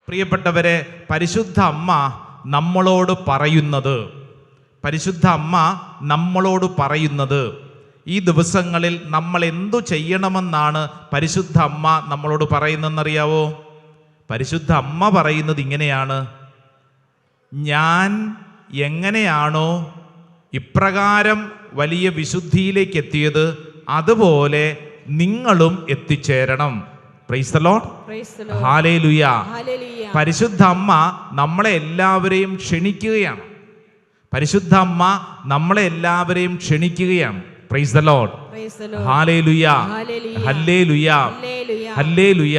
പ്രിയപ്പെട്ടവരെ, പരിശുദ്ധ അമ്മ നമ്മളോട് പറയുന്നത് ഈ ദിവസങ്ങളിൽ നമ്മൾ എന്തു ചെയ്യണമെന്നാണ് പരിശുദ്ധ അമ്മ നമ്മളോട് പറയുന്നതെന്നറിയാവോ? പരിശുദ്ധ അമ്മ പറയുന്നത് ഇങ്ങനെയാണ്: ഞാൻ എങ്ങനെയാണോ ഇപ്രകാരം വലിയ വിശുദ്ധിയിലേക്ക് എത്തിയത്, അതുപോലെ നിങ്ങളും എത്തിച്ചേരണം. Praise the lord, hallelujah. പരിശുദ്ധ അമ്മ നമ്മളെ എല്ലാവരെയും ക്ഷണിക്കുകയാണ്. Praise the lord, hallelujah, hallelujah, hallelujah.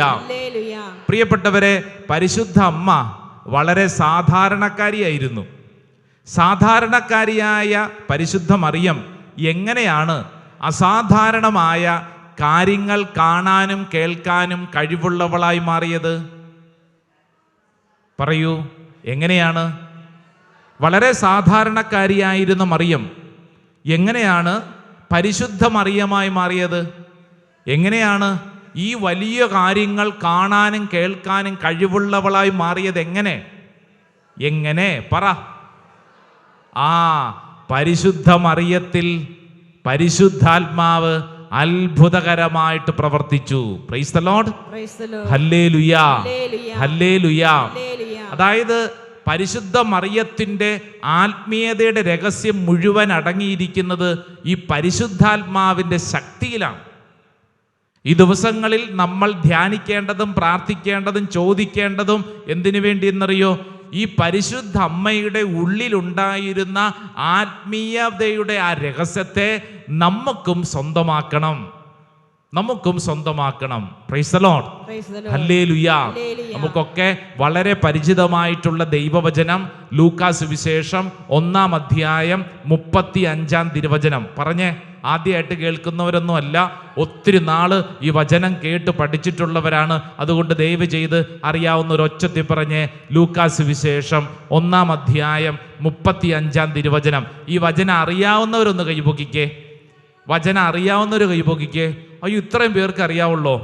പ്രിയപ്പെട്ടവരെ, പരിശുദ്ധ അമ്മ വളരെ സാധാരണക്കാരിയായിരുന്നു. സാധാരണക്കാരിയായ പരിശുദ്ധ മറിയം എങ്ങനെയാണ് അസാധാരണമായ കാര്യങ്ങൾ കാണാനും കേൾക്കാനും കഴിവുള്ളവളായി മാറിയത്? പറയൂ, എങ്ങനെയാണ്? വളരെ സാധാരണക്കാരിയായിരുന്ന മറിയം എങ്ങനെയാണ് പരിശുദ്ധ മറിയമായി മാറിയത്? എങ്ങനെയാണ് ഈ വലിയ കാര്യങ്ങൾ കാണാനും കേൾക്കാനും കഴിവുള്ളവളായി മാറിയത്? എങ്ങനെ പറ. പരിശുദ്ധ മറിയത്തിൽ പരിശുദ്ധാത്മാവ് അത്ഭുതകരമായിട്ട് പ്രവർത്തിച്ചു. Price the lord, hallelujah, hallelujah. അതായത് പരിശുദ്ധ മറിയത്തിൻ്റെ ആത്മീയതയുടെ രഹസ്യം മുഴുവൻ അടങ്ങിയിരിക്കുന്നത് ഈ പരിശുദ്ധാത്മാവിൻ്റെ ശക്തിയിലാണ്. ഈ ദിവസങ്ങളിൽ നമ്മൾ ധ്യാനിക്കേണ്ടതും പ്രാർത്ഥിക്കേണ്ടതും ചോദിക്കേണ്ടതും എന്തിനു വേണ്ടി എന്നറിയോ? ഈ പരിശുദ്ധ അമ്മയുടെ ഉള്ളിലുണ്ടായിരുന്ന ആത്മീയതയുടെ ആ രഹസ്യത്തെ നമുക്കും സ്വന്തമാക്കണം. Praise the lord, hallelujah. നമുക്കൊക്കെ വളരെ പരിചിതമായിട്ടുള്ള ദൈവവചനം ലൂക്കാസ് സുവിശേഷം 1-ാം അധ്യായം 35-ാം തിരുവചനം. പറഞ്ഞേ, ആദ്യമായിട്ട് കേൾക്കുന്നവരൊന്നും അല്ല, ഒത്തിരി നാള് ഈ വചനം കേട്ട് പഠിച്ചിട്ടുള്ളവരാണ്. അതുകൊണ്ട് ദയവ് ചെയ്ത് അറിയാവുന്ന ഒരു ഒച്ചത്തിൽ പറഞ്ഞേ, ലൂക്കാസ് സുവിശേഷം 1-ാം അധ്യായം 35-ാം തിരുവചനം. ഈ വചനം അറിയാവുന്നവരൊന്ന് കൈപൊക്കിക്കേ. അയ്യോ, ഇത്രയും പേർക്ക് അറിയാവുള്ളോ?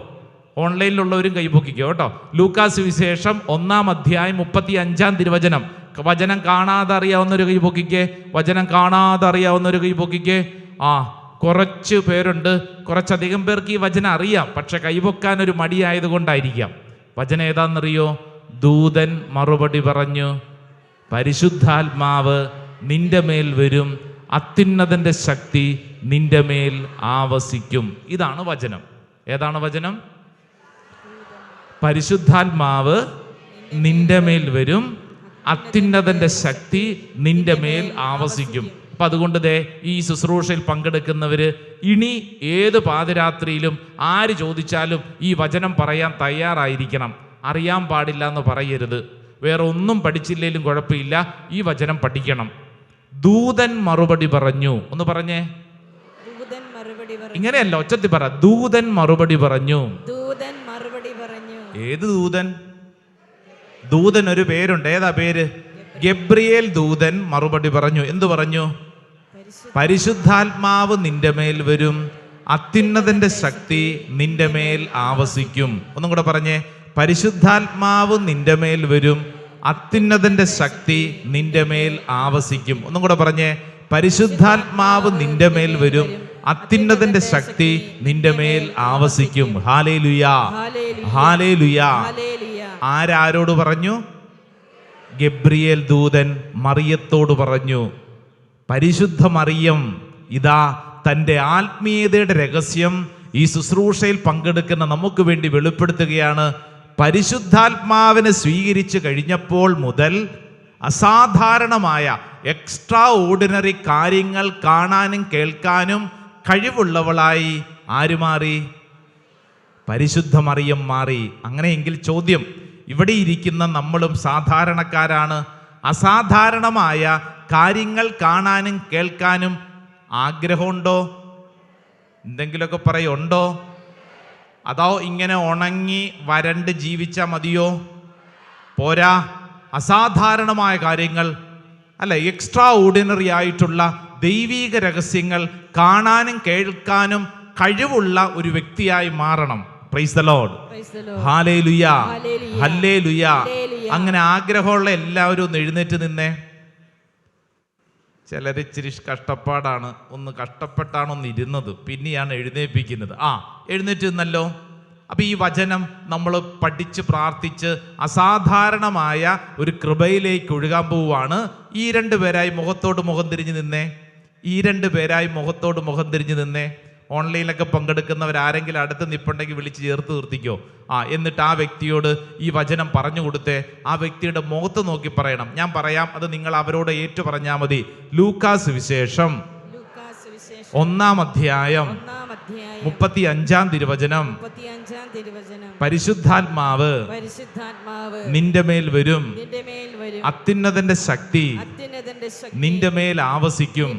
ഓൺലൈനിലുള്ളവരും കൈപൊക്കിക്കോ കേട്ടോ. ലൂക്കാസ് സുവിശേഷം 1-ാം അധ്യായം 35-ാം തിരുവചനം. വചനം കാണാതെ അറിയാവുന്നൊരു കൈപൊക്കിക്കേ. കുറച്ച് പേരുണ്ട്, കുറച്ചധികം പേർക്ക് ഈ വചനം അറിയാം, പക്ഷെ കൈപൊക്കാൻ ഒരു മടിയായതുകൊണ്ടായിരിക്കാം. വചനം ഏതാണെന്നറിയോ? ദൂതൻ മറുപടി പറഞ്ഞു, പരിശുദ്ധാത്മാവ് നിന്റെ മേൽ വരും, അത്യുന്നതന്റെ ശക്തി നിന്റെ മേൽ ആവസിക്കും. ഇതാണ് വചനം. ഏതാണ് വചനം? പരിശുദ്ധാത്മാവ് നിന്റെ മേൽ വരും, അത്യുന്നതന്റെ ശക്തി നിന്റെ മേൽ ആവസിക്കും. അപ്പൊ അതുകൊണ്ട് ഈ ശുശ്രൂഷയിൽ പങ്കെടുക്കുന്നവര് ഇനി ഏത് പാതിരാത്രിയിലും ആര് ചോദിച്ചാലും ഈ വചനം പറയാൻ തയ്യാറായിരിക്കണം. അറിയാൻ പാടില്ല എന്ന് പറയരുത്. വേറെ ഒന്നും പഠിച്ചില്ലെങ്കിലും കുഴപ്പമില്ല, ഈ വചനം പഠിക്കണം. ദൂതൻ മറുപടി പറഞ്ഞു. ഒന്ന് പറഞ്ഞേ, ഇങ്ങനെയല്ല, ഒച്ചത്തിൽ പറ. ദൂതൻ മറുപടി പറഞ്ഞു. ഏത് ദൂതൻ? ദൂതൻ ഒരു പേരുണ്ട്. ഏതാ പേര്? ഗബ്രിയേൽ ദൂതൻ മറുപടി പറഞ്ഞു. എന്തു പറഞ്ഞു? പരിശുദ്ധാത്മാവ് നിന്റെ മേൽ വരും, അത്യുന്നതന്റെ ശക്തി നിന്റെ മേൽ ആവസിക്കും. ഒന്നും കൂടെ പറഞ്ഞേ, പരിശുദ്ധാത്മാവ് നിന്റെ മേൽ വരും, അത്യുന്നതന്റെ ശക്തി നിന്റെ മേൽ ആവസിക്കും. ഒന്നും കൂടെ പറഞ്ഞേ, പരിശുദ്ധാത്മാവ് നിന്റെ മേൽ വരും, അത്യുന്നതന്റെ ശക്തി നിന്റെ മേൽ ആവസിക്കും. Hallelujah, hallelujah. ആരോട് പറഞ്ഞു? ഗബ്രിയേൽ ദൂതൻ മറിയത്തോട് പറഞ്ഞു. പരിശുദ്ധ മറിയം ഇതാ തൻ്റെ ആത്മീയതയുടെ രഹസ്യം ഈ ശുശ്രൂഷയിൽ പങ്കെടുക്കുന്ന നമുക്ക് വേണ്ടി വെളിപ്പെടുത്തുകയാണ്. പരിശുദ്ധാത്മാവിനെ സ്വീകരിച്ചു കഴിഞ്ഞപ്പോൾ മുതൽ അസാധാരണമായ എക്സ്ട്രാ ഓർഡിനറി കാര്യങ്ങൾ കാണാനും കേൾക്കാനും കഴിവുള്ളവളായി ആര് മാറി? പരിശുദ്ധ മറിയം മാറി. അങ്ങനെയെങ്കിൽ ചോദ്യം, ഇവിടെ ഇരിക്കുന്ന നമ്മളും സാധാരണക്കാരാണ്. അസാധാരണമായ കാര്യങ്ങൾ കാണാനും കേൾക്കാനും ആഗ്രഹമുണ്ടോ? എന്തെങ്കിലുമൊക്കെ പറയുണ്ടോ? അതോ ഇങ്ങനെ ഉണങ്ങി വരണ്ട് ജീവിച്ചാൽ മതിയോ? പോരാ, അസാധാരണമായ കാര്യങ്ങൾ അല്ല, എക്സ്ട്രാ ഓർഡിനറി ആയിട്ടുള്ള ദൈവീക രഹസ്യങ്ങൾ കാണാനും കേൾക്കാനും കഴിവുള്ള ഒരു വ്യക്തിയായി മാറണം. Price the lord, hallelujah, hallelujah. അങ്ങനെ ആഗ്രഹമുള്ള എല്ലാവരും ഒന്ന് എഴുന്നേറ്റ് നിന്നേ. ചിലർ ഇച്ചിരി കഷ്ടപ്പാടാണ്, ഒന്ന് കഷ്ടപ്പെട്ടാണ് ഒന്ന് ഇരുന്നത്, പിന്നെയാണ് എഴുന്നേൽപ്പിക്കുന്നത്. എഴുന്നേറ്റ് നിന്നല്ലോ. അപ്പം ഈ വചനം നമ്മൾ പഠിച്ച് പ്രാർത്ഥിച്ച് അസാധാരണമായ ഒരു കൃപയിലേക്ക് ഒഴുകാൻ പോവുകയാണ്. ഈ 2 പേരായി മുഖത്തോട് മുഖം തിരിഞ്ഞ് നിന്നേ. ഈ 2 പേരായി മുഖത്തോട് മുഖം തിരിഞ്ഞ് നിന്നേ. ഓൺലൈനിലൊക്കെ പങ്കെടുക്കുന്നവരാരെങ്കിലും അടുത്ത് നിൽപ്പുണ്ടെങ്കിൽ വിളിച്ച് ചേർത്ത് നിർത്തിക്കോ. എന്നിട്ട് ആ വ്യക്തിയോട് ഈ വചനം പറഞ്ഞു കൊടുത്തേ. ആ വ്യക്തിയുടെ മുഖത്ത് നോക്കി പറയണം. ഞാൻ പറയാം, അത് നിങ്ങൾ അവരോട് ഏറ്റു പറഞ്ഞാൽ മതി. ലൂക്കാസ് വിശേഷം 1-ാം അധ്യായം 35-ാം തിരുവചനം. പരിശുദ്ധാത്മാവ് നിന്റെ മേൽ വരും, അത്യുന്നതന്റെ ശക്തി നിന്റെ മേൽ ആവസിക്കും.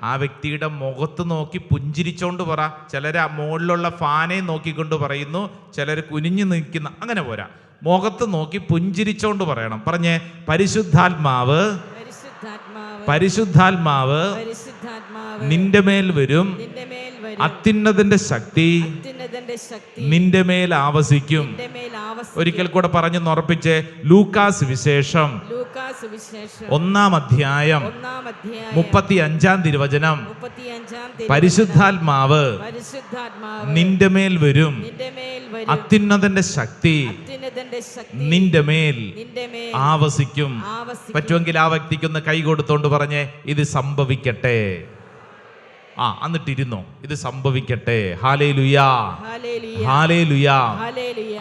ആ വ്യക്തിയുടെ മുഖത്ത് നോക്കി പുഞ്ചിരിച്ചോണ്ട് പറ. ചിലര് മുകളിലുള്ള ഫാനെ നോക്കിക്കൊണ്ട് പറയുന്നു, ചിലര് കുനിഞ്ഞു നിൽക്കുന്ന, അങ്ങനെ പോരാ. മുഖത്ത് നോക്കി പുഞ്ചിരിച്ചോണ്ട് പറയണം. പറഞ്ഞേ, പരിശുദ്ധാത്മാവ് പരിശുദ്ധാത്മാവ് നിന്റെ മേൽ വരും, അത്യുന്നതന്റെ ശക്തി നിന്റെ മേൽ ആവസിക്കും. ഒരിക്കൽ കൂടെ പറഞ്ഞു ഉറപ്പിച്ചേ. ലൂക്കാസ് വിശേഷം 1-ാം അധ്യായം 35-ാം തിരുവചനം. പരിശുദ്ധാത്മാവ് നിന്റെ മേൽ വരും, അത്യുന്നതന്റെ ശക്തി നിന്റെ മേൽ ആവസിക്കും. പറ്റുമെങ്കിൽ ആ വ്യക്തിക്കൊന്ന് കൈ കൊടുത്തോണ്ട് പറഞ്ഞേ, ഇത് സംഭവിക്കട്ടെ. എന്നിട്ടിരുന്നോ, ഇത് സംഭവിക്കട്ടെ. ഹല്ലേലൂയാ, ഹല്ലേലൂയാ.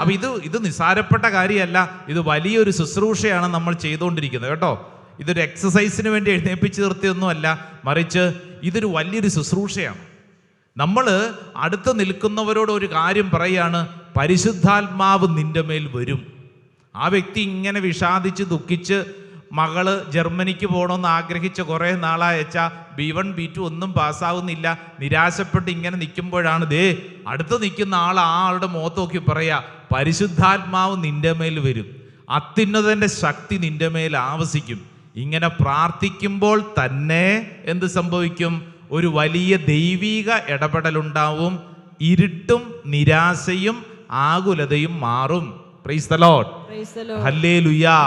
അപ്പൊ ഇത് നിസ്സാരപ്പെട്ട കാര്യമല്ല, ഇത് വലിയൊരു ശുശ്രൂഷയാണ് നമ്മൾ ചെയ്തുകൊണ്ടിരിക്കുന്നത് കേട്ടോ. ഇതൊരു എക്സസൈസിന് വേണ്ടി എഴുന്നേൽപ്പിച്ച് നിർത്തിയൊന്നുമല്ല, മറിച്ച് ഇതൊരു വലിയൊരു ശുശ്രൂഷയാണ്. നമ്മൾ അടുത്ത് നിൽക്കുന്നവരോട് ഒരു കാര്യം പറയാണ്, പരിശുദ്ധാത്മാവ് നിന്റെ മേൽ വരും. ആ വ്യക്തി ഇങ്ങനെ വിഷാദിച്ച് ദുഃഖിച്ച് മകള് ജർമ്മനിക്ക് പോകണമെന്ന് ആഗ്രഹിച്ച് കുറേ നാളായച്ചാ B1 B2 ഒന്നും പാസ്സാവുന്നില്ല, നിരാശപ്പെട്ട് ഇങ്ങനെ നിൽക്കുമ്പോഴാണ് അടുത്ത് നിൽക്കുന്ന ആളുടെ മുഖത്ത് നോക്കി പറയാ, പരിശുദ്ധാത്മാവ് നിന്റെ മേൽ വരും, അത്യുന്നതന്റെ ശക്തി നിന്റെ മേൽ ആവസിക്കും. ഇങ്ങനെ പ്രാർത്ഥിക്കുമ്പോൾ തന്നെ എന്ത് സംഭവിക്കും? ഒരു വലിയ ദൈവിക ഇടപെടലുണ്ടാവും. ഇരുട്ടും നിരാശയും ആകുലതയും മാറും. പ്രൈസ് ദി ലോർഡ്, ഹല്ലേലൂയാ.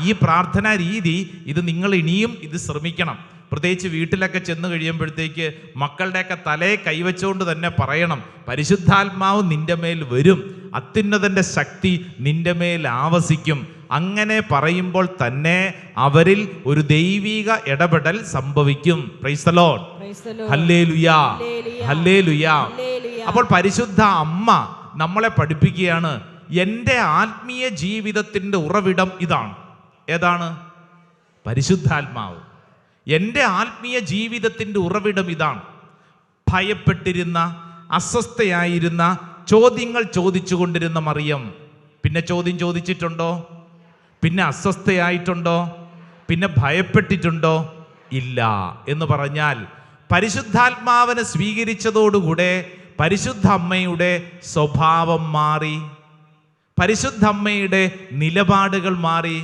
ഈ പ്രാർത്ഥനാ രീതി ഇത് നിങ്ങൾ ഇനിയും ഇത് ശ്രമിക്കണം. പ്രത്യേകിച്ച് വീട്ടിലൊക്കെ ചെന്ന് കഴിയുമ്പോഴത്തേക്ക് മക്കളുടെയൊക്കെ തലയെ കൈവച്ചുകൊണ്ട് തന്നെ പറയണം, പരിശുദ്ധാത്മാവ് നിന്റെ മേൽ വരും, അത്യുന്നതന്റെ ശക്തി നിന്റെ മേൽ ആവസിക്കും. അങ്ങനെ പറയുമ്പോൾ തന്നെ അവരിൽ ഒരു ദൈവിക ഇടപെടൽ സംഭവിക്കും. പ്രൈസ് ദി ലോർഡ്, ഹല്ലേലൂയാ, ഹല്ലേലൂയാ. അപ്പോൾ പരിശുദ്ധ അമ്മ നമ്മളെ പഠിപ്പിക്കുകയാണ്, എൻ്റെ ആത്മീയ ജീവിതത്തിൻ്റെ ഉറവിടം ഇതാണ്. ഏതാണ്? പരിശുദ്ധാത്മാവ്. എൻ്റെ ആത്മീയ ജീവിതത്തിൻ്റെ ഉറവിടം ഇതാണ്. ഭയപ്പെട്ടിരുന്ന, അസ്വസ്ഥയായിരുന്ന, ചോദ്യങ്ങൾ ചോദിച്ചു കൊണ്ടിരുന്ന മറിയം പിന്നെ ചോദ്യം ചോദിച്ചിട്ടുണ്ടോ? പിന്നെ അസ്വസ്ഥയായിട്ടുണ്ടോ? പിന്നെ ഭയപ്പെട്ടിട്ടുണ്ടോ? ഇല്ല. എന്ന് പറഞ്ഞാൽ പരിശുദ്ധാത്മാവിനെ സ്വീകരിച്ചതോടുകൂടെ പരിശുദ്ധ അമ്മയുടെ സ്വഭാവം മാറി, പരിശുദ്ധ അമ്മയുടെ നിലപാടുകൾ മാറി,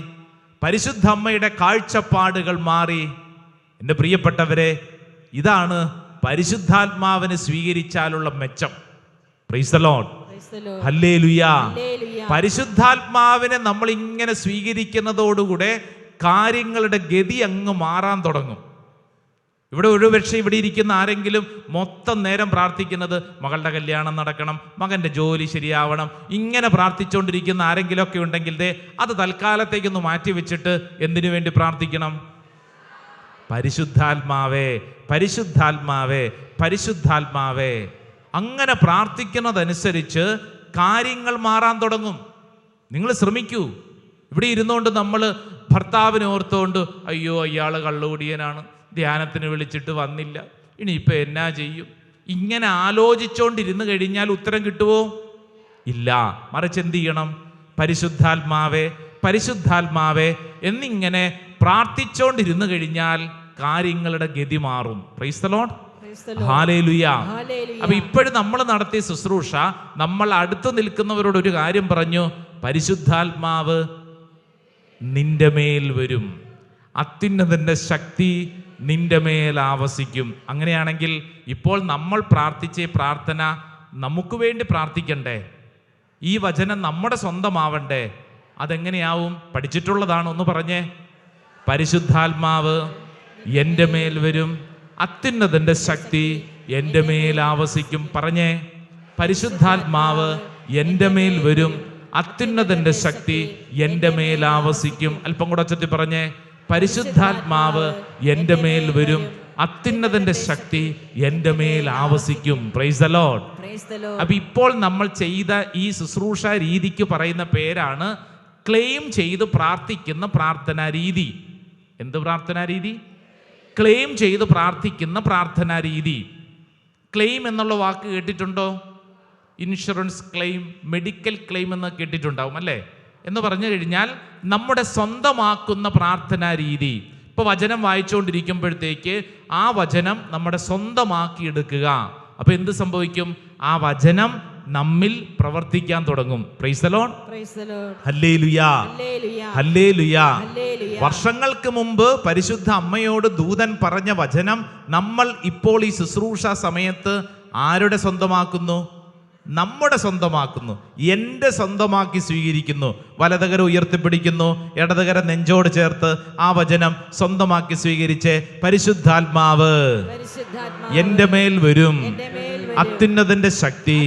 പരിശുദ്ധ അമ്മയുടെ കാഴ്ചപ്പാടുകൾ മാറി. എൻ്റെ പ്രിയപ്പെട്ടവരെ, ഇതാണ് പരിശുദ്ധാത്മാവിനെ സ്വീകരിച്ചാലുള്ള മെച്ചം. പ്രൈസ് ദി ലോർഡ്, ഹല്ലേലൂയാ. പരിശുദ്ധാത്മാവിനെ നമ്മൾ ഇങ്ങനെ സ്വീകരിക്കുന്നതോടുകൂടെ കാര്യങ്ങളുടെ ഗതി അങ്ങ് മാറാൻ തുടങ്ങും. ഒരുപക്ഷെ ഇവിടെ ഇരിക്കുന്ന ആരെങ്കിലും മൊത്തം നേരം പ്രാർത്ഥിക്കുന്നത് മകളുടെ കല്യാണം നടക്കണം, മകൻ്റെ ജോലി ശരിയാവണം, ഇങ്ങനെ പ്രാർത്ഥിച്ചുകൊണ്ടിരിക്കുന്ന ആരെങ്കിലും ഒക്കെ ഉണ്ടെങ്കിൽ അത് തൽക്കാലത്തേക്കൊന്ന് മാറ്റി വെച്ചിട്ട് എന്തിനു വേണ്ടി പ്രാർത്ഥിക്കണം? പരിശുദ്ധാത്മാവേ, പരിശുദ്ധാത്മാവേ, പരിശുദ്ധാത്മാവേ. അങ്ങനെ പ്രാർത്ഥിക്കുന്നതനുസരിച്ച് കാര്യങ്ങൾ മാറാൻ തുടങ്ങും. നിങ്ങൾ ശ്രമിക്കൂ. ഇവിടെ ഇരുന്നുകൊണ്ട് നമ്മൾ ഭർത്താവിനെ ഓർത്തുകൊണ്ട്, അയ്യോ അയാൾ കള്ളുകുടിയനാണ്, ധ്യാനത്തിന് വിളിച്ചിട്ട് വന്നില്ല, ഇനിയിപ്പോൾ എന്നാ ചെയ്യും, ഇങ്ങനെ ആലോചിച്ചുകൊണ്ടിരുന്ന് കഴിഞ്ഞാൽ ഉത്തരം കിട്ടുമോ? ഇല്ല. മറിച്ച് എന്ത് ചെയ്യണം? പരിശുദ്ധാത്മാവേ, പരിശുദ്ധാത്മാവേ എന്നിങ്ങനെ പ്രാർത്ഥിച്ചുകൊണ്ടിരുന്ന് കഴിഞ്ഞാൽ കാര്യങ്ങളുടെ ഗതി മാറും. പ്രൈസ് ദി ലോർഡ്, ഹല്ലേലൂയാ. അപ്പൊ ഇപ്പോഴും നമ്മൾ നടത്തിയ ശുശ്രൂഷ, നമ്മൾ അടുത്ത് നിൽക്കുന്നവരോട് ഒരു കാര്യം പറഞ്ഞു, പരിശുദ്ധാത്മാവ് നിന്റെ മേൽ വരും, അത്യുന്നതന്റെ ശക്തി നിന്റെ മേൽ ആവസിക്കും. അങ്ങനെയാണെങ്കിൽ ഇപ്പോൾ നമ്മൾ പ്രാർത്ഥിച്ച പ്രാർത്ഥന നമുക്ക് വേണ്ടി പ്രാർത്ഥിക്കണ്ടേ? ഈ വചനം നമ്മുടെ സ്വന്തമാവണ്ടേ? അതെങ്ങനെയാവും? പഠിച്ചിട്ടുള്ളതാണ്, ഒന്ന് പറഞ്ഞേ. പരിശുദ്ധാത്മാവ് എൻ്റെ മേൽ വരും, അത്യുന്നതന്റെ ശക്തി എൻ്റെ മേൽ ആവസിക്കും. പറഞ്ഞേ, പരിശുദ്ധാത്മാവ് എൻ്റെ മേൽ വരും, അത്യുന്നതന്റെ ശക്തി എൻ്റെ മേൽ ആവസിക്കും. അല്പം കൂടെ ചൊല്ലി പറഞ്ഞേ, പരിശുദ്ധാത്മാവ് എൻ്റെ മേൽ വരും, അത്യുന്നതന്റെ ശക്തി എൻ്റെ മേൽ ആവസിക്കും. Price the Lord. അപ്പൊ ഇപ്പോൾ നമ്മൾ ചെയ്ത ഈ ശുശ്രൂഷ രീതിക്ക് പറയുന്ന പേരാണ് ക്ലെയിം ചെയ്ത് പ്രാർത്ഥിക്കുന്ന പ്രാർത്ഥനാ രീതി. എന്ത് പ്രാർത്ഥനാ രീതി? ക്ലെയിം ചെയ്ത് പ്രാർത്ഥിക്കുന്ന പ്രാർത്ഥനാ രീതി. ക്ലെയിം എന്നുള്ള വാക്ക് കേട്ടിട്ടുണ്ടോ? ഇൻഷുറൻസ് ക്ലെയിം, മെഡിക്കൽ ക്ലെയിം എന്ന് കേട്ടിട്ടുണ്ടാവും അല്ലേ? എന്ന് പറഞ്ഞു കഴിഞ്ഞാൽ നമ്മുടെ സ്വന്തമാക്കുന്ന പ്രാർത്ഥനാ രീതി. ഇപ്പോൾ വചനം വായിച്ചുകൊണ്ടിരിക്കുമ്പോഴത്തേക്ക് ആ വചനം നമ്മുടെ സ്വന്തമാക്കി എടുക്കുക. അപ്പോൾ എന്ത് സംഭവിക്കും? ആ വചനം നമ്മിൽ പ്രവർത്തിക്കാൻ തുടങ്ങും. Price the lord. Hallelujah, hallelujah. വർഷങ്ങൾക്ക് മുമ്പ് പരിശുദ്ധ അമ്മയോട് ദൂതൻ പറഞ്ഞ വചനം നമ്മൾ ഇപ്പോൾ ഈ ശുശ്രൂഷ സമയത്ത് ആരുടെ സ്വന്തമാക്കുന്നു? നമ്മുടെ സ്വന്തമാക്കുന്നു. എൻ്റെ സ്വന്തമാക്കി സ്വീകരിക്കുന്നു. വലതുകര ഉയർത്തിപ്പിടിക്കുന്നു, ഇടതുകര നെഞ്ചോട് ചേർത്ത് ആ വചനം സ്വന്തമാക്കി സ്വീകരിച്ച് പരിശുദ്ധാത്മാവ് എൻ്റെ മേൽ വരും, അത്യുന്നതന്റെ ശക്തി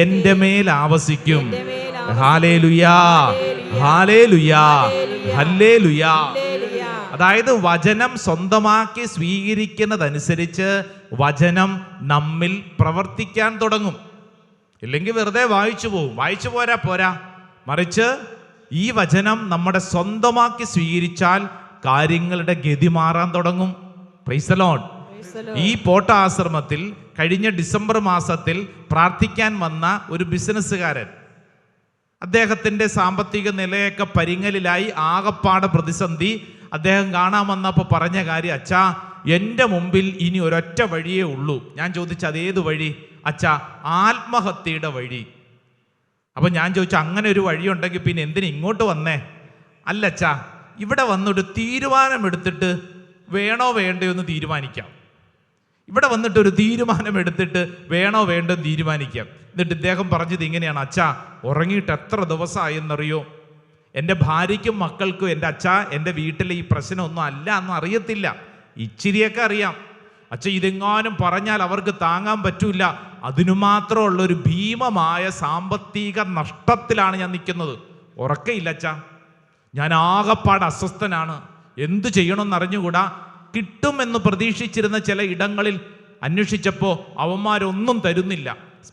എൻ്റെ മേൽ ആവസിക്കും. ഹല്ലേലൂയാ, ഹല്ലേലൂയാ, ഹല്ലേലൂയാ. അതായത് വചനം സ്വന്തമാക്കി സ്വീകരിക്കുന്നതനുസരിച്ച് വചനം നമ്മിൽ പ്രവർത്തിക്കാൻ തുടങ്ങും. ഇല്ലെങ്കിൽ വെറുതെ വായിച്ചു പോകും. വായിച്ചു പോരാ, മറിച്ച് ഈ വചനം നമ്മുടെ സ്വന്തമാക്കി സ്വീകരിച്ചാൽ കാര്യങ്ങളുടെ ഗതി മാറാൻ തുടങ്ങും. Price the Lord. ഈ പോട്ട ആശ്രമത്തിൽ കഴിഞ്ഞ ഡിസംബർ മാസത്തിൽ പ്രാർത്ഥിക്കാൻ വന്ന ഒരു ബിസിനസ്സുകാരൻ, അദ്ദേഹത്തിൻ്റെ സാമ്പത്തിക നിലയൊക്കെ പരിങ്ങലിലായി, ആകപ്പാട് പ്രതിസന്ധി. അദ്ദേഹം കാണാൻ വന്നപ്പോൾ പറഞ്ഞ കാര്യം, അച്ഛാ എൻ്റെ മുമ്പിൽ ഇനി ഒരൊറ്റ വഴിയേ ഉള്ളൂ. ഞാൻ ചോദിച്ചു, അതേത് വഴി? അച്ഛാ, ആത്മഹത്യയുടെ വഴി. അപ്പം ഞാൻ ചോദിച്ചു, അങ്ങനെ ഒരു വഴിയുണ്ടെങ്കിൽ പിന്നെ എന്തിനു ഇങ്ങോട്ട് വന്നേ? അല്ല അച്ഛാ, ഇവിടെ വന്നൊരു തീരുമാനമെടുത്തിട്ട് വേണോ വേണ്ടയോ എന്ന് തീരുമാനിക്കാം. ഇവിടെ വന്നിട്ട് ഒരു തീരുമാനമെടുത്തിട്ട് വേണോ വേണ്ടോ എന്ന് തീരുമാനിക്കാം. എന്നിട്ട് ഇദ്ദേഹം പറഞ്ഞത് ഇങ്ങനെയാണ്, അച്ഛാ ഉറങ്ങിയിട്ട് എത്ര ദിവസമായി എന്നറിയോ? എൻ്റെ ഭാര്യയ്ക്കും മക്കൾക്കും എൻ്റെ അച്ഛാ എൻ്റെ വീട്ടിലെ ഈ പ്രശ്നമൊന്നും അല്ല എന്ന് അറിയത്തില്ല, ഇച്ചിരിയൊക്കെ അറിയാം. അച്ഛാ ഇതെങ്ങാനും പറഞ്ഞാൽ അവർക്ക് താങ്ങാൻ പറ്റൂല. അതിനു മാത്രമുള്ളൊരു ഭീമമായ സാമ്പത്തിക നഷ്ടത്തിലാണ് ഞാൻ നിൽക്കുന്നത്. ഉറക്കയില്ല അച്ഛാ, ഞാൻ ആകപ്പാട് അസ്വസ്ഥനാണ്, എന്തു ചെയ്യണമെന്ന് അറിഞ്ഞുകൂടാ. കിട്ടുമെന്ന് പ്രതീക്ഷിച്ചിരുന്ന ചില ഇടങ്ങളിൽ അന്വേഷിച്ചപ്പോൾ അവന്മാരൊന്നും തരുന്നില്ല.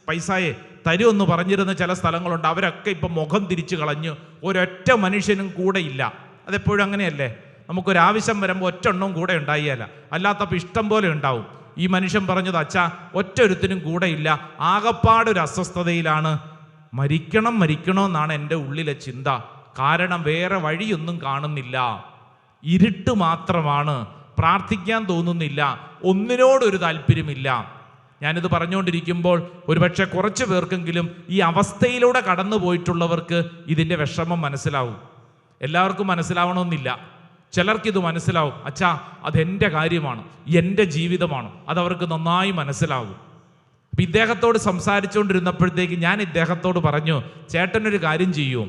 പൈസയെ തരുമെന്ന് പറഞ്ഞിരുന്ന ചില സ്ഥലങ്ങളുണ്ട്, അവരൊക്കെ ഇപ്പം മുഖം തിരിച്ചു കളഞ്ഞു. ഒരൊറ്റ മനുഷ്യനും കൂടെ ഇല്ല. അതെപ്പോഴും അങ്ങനെയല്ലേ? നമുക്കൊരാവശ്യം വരുമ്പോൾ ഒറ്റെണ്ണവും കൂടെ ഉണ്ടായില്ല, അല്ലാത്തപ്പോൾ ഇഷ്ടം പോലെ ഉണ്ടാവും. ഈ മനുഷ്യൻ പറഞ്ഞത്, അച്ഛാ ഒറ്റൊരുത്തിനും കൂടെ ഇല്ല, ആകപ്പാടൊരു അസ്വസ്ഥതയിലാണ്. മരിക്കണമെന്നാണ് എൻ്റെ ഉള്ളിലെ ചിന്ത. കാരണം വേറെ വഴിയൊന്നും കാണുന്നില്ല, ഇരുട്ട് മാത്രമാണ്, പ്രാർത്ഥിക്കാൻ തോന്നുന്നില്ല, ഒന്നിനോടൊരു താല്പര്യമില്ല. ഞാനിത് പറഞ്ഞുകൊണ്ടിരിക്കുമ്പോൾ ഒരുപക്ഷെ കുറച്ച് പേർക്കെങ്കിലും ഈ അവസ്ഥയിലൂടെ കടന്നു പോയിട്ടുള്ളവർക്ക് ഇതിൻ്റെ വിഷമം മനസ്സിലാവും. എല്ലാവർക്കും മനസ്സിലാവണമെന്നില്ല. ചിലർക്കിത് മനസ്സിലാവും, അച്ഛാ അതെൻ്റെ കാര്യമാണ്, എൻ്റെ ജീവിതമാണ്, അതവർക്ക് നന്നായി മനസ്സിലാവും. അപ്പം ഇദ്ദേഹത്തോട് സംസാരിച്ചുകൊണ്ടിരുന്നപ്പോഴത്തേക്ക് ഞാൻ ഇദ്ദേഹത്തോട് പറഞ്ഞു, ചേട്ടനൊരു കാര്യം ചെയ്യൂ,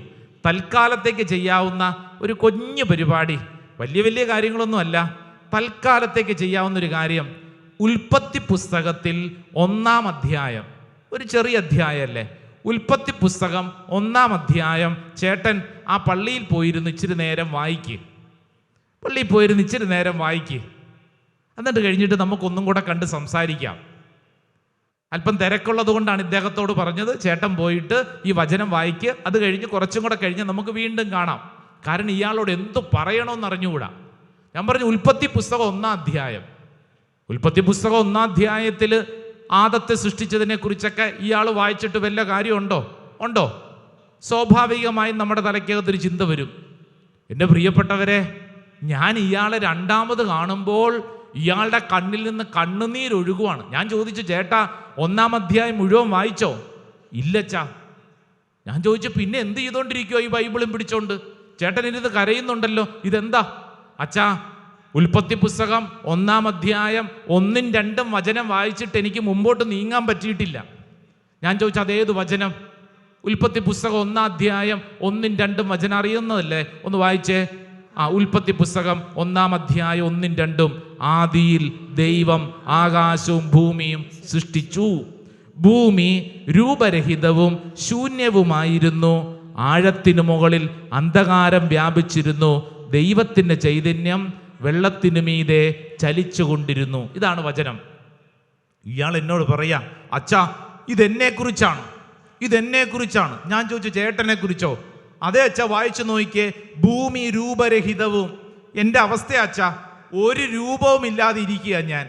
തൽക്കാലത്തേക്ക് ചെയ്യാവുന്ന ഒരു കുഞ്ഞു പരിപാടി, വലിയ കാര്യങ്ങളൊന്നുമല്ല, തൽക്കാലത്തേക്ക് ചെയ്യാവുന്നൊരു കാര്യം, ഉൽപ്പത്തി പുസ്തകത്തിൽ 1-ാം അധ്യായം, ഒരു ചെറിയ അധ്യായമല്ലേ, ഉൽപ്പത്തി പുസ്തകം 1-ാം അധ്യായം ചേട്ടൻ ആ പള്ളിയിൽ പോയിരുന്ന് ഇച്ചിരി നേരം വായിക്ക്. പള്ളിയിൽ പോയിരുന്ന് ഇച്ചിരി നേരം വായിക്ക്. എന്നിട്ട് കഴിഞ്ഞിട്ട് നമുക്കൊന്നും കൂടെ കണ്ട് സംസാരിക്കാം. അല്പം തിരക്കുള്ളത് കൊണ്ടാണ് ഇദ്ദേഹത്തോട് പറഞ്ഞത്, ചേട്ടൻ പോയിട്ട് ഈ വചനം വായിക്ക്, അത് കഴിഞ്ഞ് കുറച്ചും കൂടെ കഴിഞ്ഞ് നമുക്ക് വീണ്ടും കാണാം. കാരണം ഇയാളോട് എന്തു പറയണമെന്ന് അറിഞ്ഞുകൂടാ. ഞാൻ പറഞ്ഞു, ഉൽപ്പത്തി പുസ്തകം 1-ാം അധ്യായം. ഉൽപ്പത്തി പുസ്തകം 1-ാം അധ്യായത്തിൽ ആദത്തെ സൃഷ്ടിച്ചതിനെ കുറിച്ചൊക്കെ ഇയാൾ വായിച്ചിട്ട് വല്ല കാര്യമുണ്ടോ? സ്വാഭാവികമായും നമ്മുടെ തലയ്ക്കകത്തൊരു ചിന്ത വരും. എൻ്റെ പ്രിയപ്പെട്ടവരെ, ഞാൻ ഇയാളെ രണ്ടാമത് കാണുമ്പോൾ ഇയാളുടെ കണ്ണിൽ നിന്ന് കണ്ണുനീരൊഴുകുവാണ്. ഞാൻ ചോദിച്ചു, ചേട്ടാ 1-ാം അധ്യായം മുഴുവൻ വായിച്ചോ? ഇല്ലച്ചാ. ഞാൻ ചോദിച്ചു, പിന്നെ എന്ത് ചെയ്തുകൊണ്ടിരിക്കുവോ ഈ ബൈബിളും പിടിച്ചോണ്ട്? ചേട്ടൻ ഇത് കരയുന്നുണ്ടല്ലോ, ഇതെന്താ? അച്ഛാ, ഉൽപ്പത്തി പുസ്തകം 1-ാം അധ്യായം 1ഉം 2ഉം വചനം വായിച്ചിട്ട് എനിക്ക് മുമ്പോട്ട് നീങ്ങാൻ പറ്റിയിട്ടില്ല. ഞാൻ ചോദിച്ചു, അതേത് വചനം? ഉൽപ്പത്തി പുസ്തകം 1-ാം അധ്യായം 1-2 വചനം അറിയുന്നതല്ലേ? ഒന്ന് വായിച്ചേ. ഉൽപ്പത്തി പുസ്തകം 1-ാം അധ്യായം 1-2. ആദിയിൽ ദൈവം ആകാശവും ഭൂമിയും സൃഷ്ടിച്ചു. ഭൂമി രൂപരഹിതവും ശൂന്യവുമായിരുന്നു. ആഴത്തിനു മുകളിൽ അന്ധകാരം വ്യാപിച്ചിരുന്നു. ദൈവത്തിന്റെ ചൈതന്യം വെള്ളത്തിനു മീതെ ചലിച്ചുകൊണ്ടിരുന്നു. ഇതാണ് വചനം. ഇയാൾ എന്നോട് പറയാ, അച്ഛാ ഇതെന്നെ കുറിച്ചാണ്. ഞാൻ ചോദിച്ചു, ചേട്ടനെ കുറിച്ചോ? അതേ അച്ഛാ, വായിച്ചു നോക്കിയേ. ഭൂമി രൂപരഹിതവും. എൻ്റെ അവസ്ഥ അച്ഛാ, ഒരു രൂപവും ഇല്ലാതെ ഇരിക്കുക ഞാൻ.